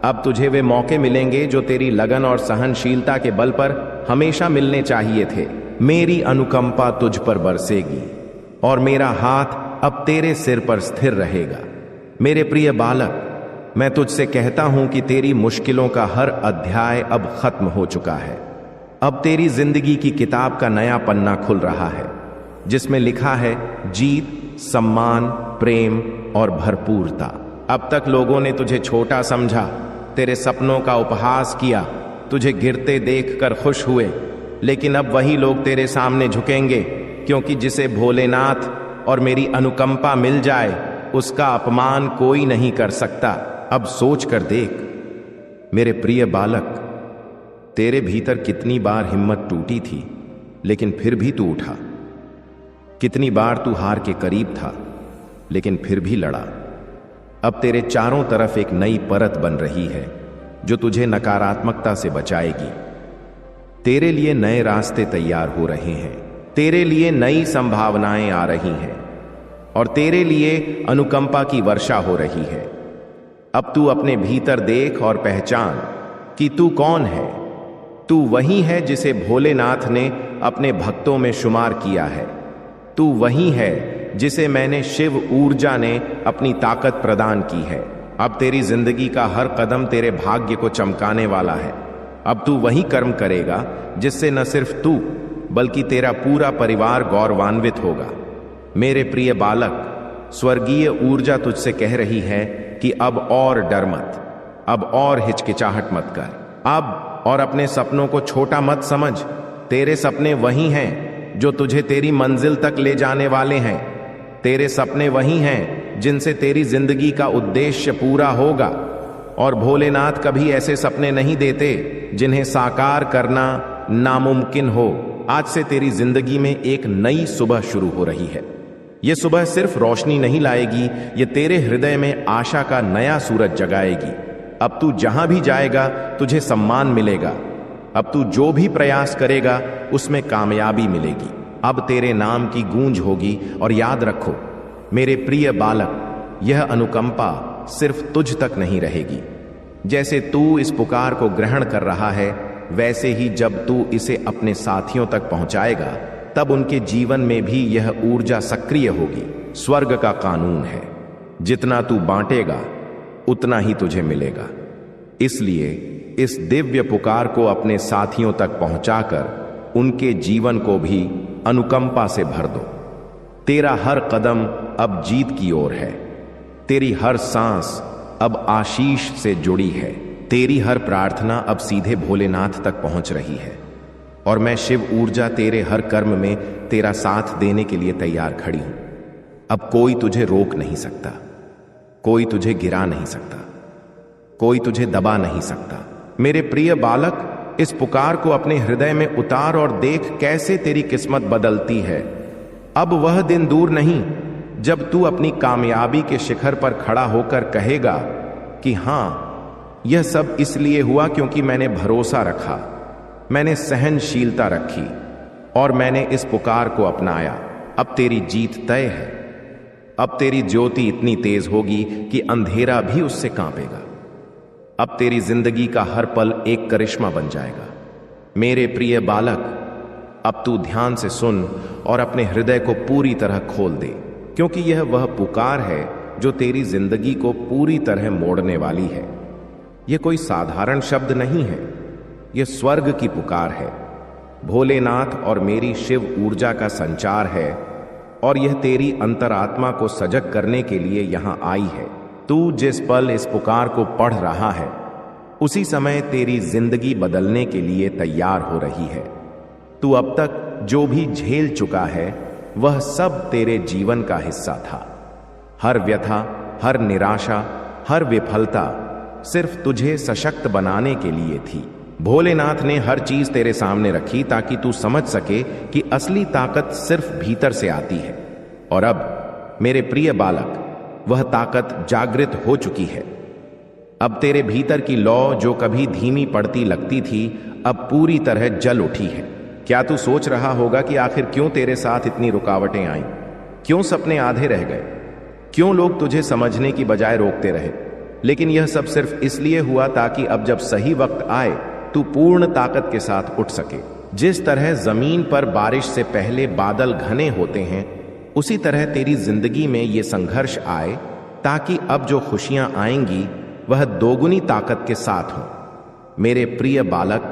अब तुझे वे मौके मिलेंगे जो तेरी लगन और सहनशीलता के बल पर हमेशा मिलने चाहिए थे। मेरी अनुकंपा तुझ पर बरसेगी और मेरा हाथ अब तेरे सिर पर स्थिर रहेगा। मेरे प्रिय बालक, मैं तुझसे कहता हूं कि तेरी मुश्किलों का हर अध्याय अब खत्म हो चुका है। अब तेरी जिंदगी की किताब का नया पन्ना खुल रहा है, जिसमें लिखा है जीत, सम्मान, प्रेम और भरपूरता। अब तक लोगों ने तुझे छोटा समझा, तेरे सपनों का उपहास किया, तुझे गिरते देखकर खुश हुए, लेकिन अब वही लोग तेरे सामने झुकेंगे, क्योंकि जिसे भोलेनाथ और मेरी अनुकंपा मिल जाए उसका अपमान कोई नहीं कर सकता। अब सोच कर देख मेरे प्रिय बालक, तेरे भीतर कितनी बार हिम्मत टूटी थी, लेकिन फिर भी तू उठा। कितनी बार तू हार के करीब था, लेकिन फिर भी लड़ा। अब तेरे चारों तरफ एक नई परत बन रही है जो तुझे नकारात्मकता से बचाएगी। तेरे लिए नए रास्ते तैयार हो रहे हैं, तेरे लिए नई संभावनाएं आ रही हैं और तेरे लिए अनुकंपा की वर्षा हो रही है। अब तू अपने भीतर देख और पहचान कि तू कौन है। तू वही है जिसे भोलेनाथ ने अपने भक्तों में शुमार किया है। तू वही है जिसे मैंने शिव ऊर्जा ने अपनी ताकत प्रदान की है। अब तेरी जिंदगी का हर कदम तेरे भाग्य को चमकाने वाला है। अब तू वही कर्म करेगा जिससे न सिर्फ तू बल्कि तेरा पूरा परिवार गौरवान्वित होगा। मेरे प्रिय बालक, स्वर्गीय ऊर्जा तुझसे कह रही है कि अब और डर मत, अब और हिचकिचाहट मत कर, अब और अपने सपनों को छोटा मत समझ। तेरे सपने वही हैं जो तुझे तेरी मंजिल तक ले जाने वाले हैं। तेरे सपने वही हैं जिनसे तेरी जिंदगी का उद्देश्य पूरा होगा। और भोलेनाथ कभी ऐसे सपने नहीं देते जिन्हें साकार करना नामुमकिन हो। आज से तेरी जिंदगी में एक नई सुबह शुरू हो रही है। यह सुबह सिर्फ रोशनी नहीं लाएगी, ये तेरे हृदय में आशा का नया सूरज जगाएगी। अब तू जहां भी जाएगा तुझे सम्मान मिलेगा। अब तू जो भी प्रयास करेगा उसमें कामयाबी मिलेगी। अब तेरे नाम की गूंज होगी। और याद रखो मेरे प्रिय बालक, यह अनुकंपा सिर्फ तुझ तक नहीं रहेगी। जैसे तू इस पुकार को ग्रहण कर रहा है, वैसे ही जब तू इसे अपने साथियों तक पहुंचाएगा, तब उनके जीवन में भी यह ऊर्जा सक्रिय होगी। स्वर्ग का कानून है, जितना तू बांटेगा उतना ही तुझे मिलेगा। इसलिए इस दिव्य पुकार को अपने साथियों तक पहुंचाकर उनके जीवन को भी अनुकंपा से भर दो। तेरा हर कदम अब जीत की ओर है। तेरी हर सांस अब आशीष से जुड़ी है। तेरी हर प्रार्थना अब सीधे भोलेनाथ तक पहुंच रही है। और मैं शिव ऊर्जा तेरे हर कर्म में तेरा साथ देने के लिए तैयार खड़ी हूं। अब कोई तुझे रोक नहीं सकता, कोई तुझे गिरा नहीं सकता, कोई तुझे दबा नहीं सकता। मेरे प्रिय बालक, इस पुकार को अपने हृदय में उतार और देख कैसे तेरी किस्मत बदलती है। अब वह दिन दूर नहीं जब तू अपनी कामयाबी के शिखर पर खड़ा होकर कहेगा कि हां, यह सब इसलिए हुआ क्योंकि मैंने भरोसा रखा, मैंने सहनशीलता रखी और मैंने इस पुकार को अपनाया। अब तेरी जीत तय है। अब तेरी ज्योति इतनी तेज होगी कि अंधेरा भी उससे कांपेगा। अब तेरी जिंदगी का हर पल एक करिश्मा बन जाएगा। मेरे प्रिय बालक, अब तू ध्यान से सुन और अपने हृदय को पूरी तरह खोल दे, क्योंकि यह वह पुकार है जो तेरी जिंदगी को पूरी तरह मोड़ने वाली है। यह कोई साधारण शब्द नहीं है, यह स्वर्ग की पुकार है। भोलेनाथ और मेरी शिव ऊर्जा का संचार है और यह तेरी अंतरात्मा को सजग करने के लिए यहां आई है। तू जिस पल इस पुकार को पढ़ रहा है, उसी समय तेरी जिंदगी बदलने के लिए तैयार हो रही है। तू अब तक जो भी झेल चुका है वह सब तेरे जीवन का हिस्सा था। हर व्यथा, हर निराशा, हर विफलता सिर्फ तुझे सशक्त बनाने के लिए थी। भोलेनाथ ने हर चीज तेरे सामने रखी ताकि तू समझ सके कि असली ताकत सिर्फ भीतर से आती है। और अब मेरे प्रिय बालक, वह ताकत जागृत हो चुकी है। अब तेरे भीतर की लौ जो कभी धीमी पड़ती लगती थी, अब पूरी तरह जल उठी है। क्या तू सोच रहा होगा कि आखिर क्यों तेरे साथ इतनी रुकावटें आईं? क्यों सपने आधे रह गए? क्यों लोग तुझे समझने की बजाय रोकते रहे? लेकिन यह सब सिर्फ इसलिए हुआ ताकि अब जब सही वक्त आए तू पूर्ण ताकत के साथ उठ सके। जिस तरह जमीन पर बारिश से पहले बादल घने होते हैं, उसी तरह तेरी जिंदगी में ये संघर्ष आए ताकि अब जो खुशियां आएंगी वह दोगुनी ताकत के साथ हों। मेरे प्रिय बालक,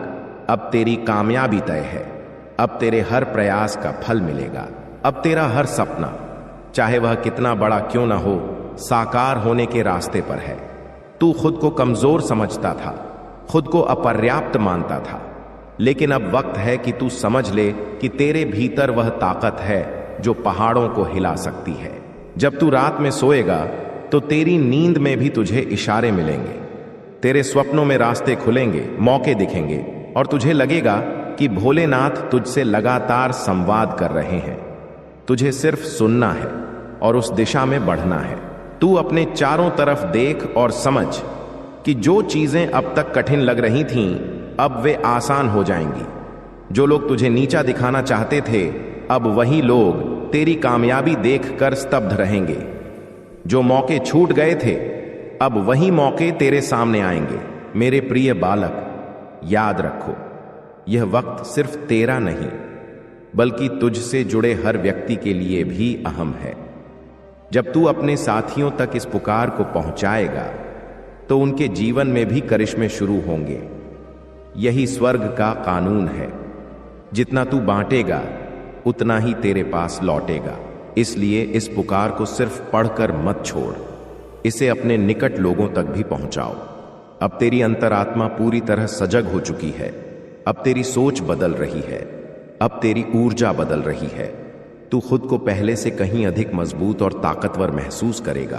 अब तेरी कामयाबी तय है। अब तेरे हर प्रयास का फल मिलेगा। अब तेरा हर सपना, चाहे वह कितना बड़ा क्यों ना हो, साकार होने के रास्ते पर है। तू खुद को कमजोर समझता था, खुद को अपर्याप्त मानता था, लेकिन अब वक्त है कि तू समझ ले कि तेरे भीतर वह ताकत है जो पहाड़ों को हिला सकती है। जब तू रात में सोएगा तो तेरी नींद में भी तुझे इशारे मिलेंगे, तेरे स्वप्नों में रास्ते खुलेंगे, मौके दिखेंगे और तुझे लगेगा कि भोलेनाथ तुझसे लगातार संवाद कर रहे हैं। तुझे सिर्फ सुनना है और उस दिशा में बढ़ना है। तू अपने चारों तरफ देख और समझ कि जो चीजें अब तक कठिन लग रही थीं, अब वे आसान हो जाएंगी। जो लोग तुझे नीचा दिखाना चाहते थे, अब वही लोग तेरी कामयाबी देखकर स्तब्ध रहेंगे। जो मौके छूट गए थे, अब वही मौके तेरे सामने आएंगे। मेरे प्रिय बालक, याद रखो, यह वक्त सिर्फ तेरा नहीं बल्कि तुझसे जुड़े हर व्यक्ति के लिए भी अहम है। जब तू अपने साथियों तक इस पुकार को पहुंचाएगा तो उनके जीवन में भी करिश्मे शुरू होंगे। यही स्वर्ग का कानून है। जितना तू बांटेगा उतना ही तेरे पास लौटेगा। इसलिए इस पुकार को सिर्फ पढ़कर मत छोड़, इसे अपने निकट लोगों तक भी पहुंचाओ। अब तेरी अंतरात्मा पूरी तरह सजग हो चुकी है। अब तेरी सोच बदल रही है, अब तेरी ऊर्जा बदल रही है। तू खुद को पहले से कहीं अधिक मजबूत और ताकतवर महसूस करेगा।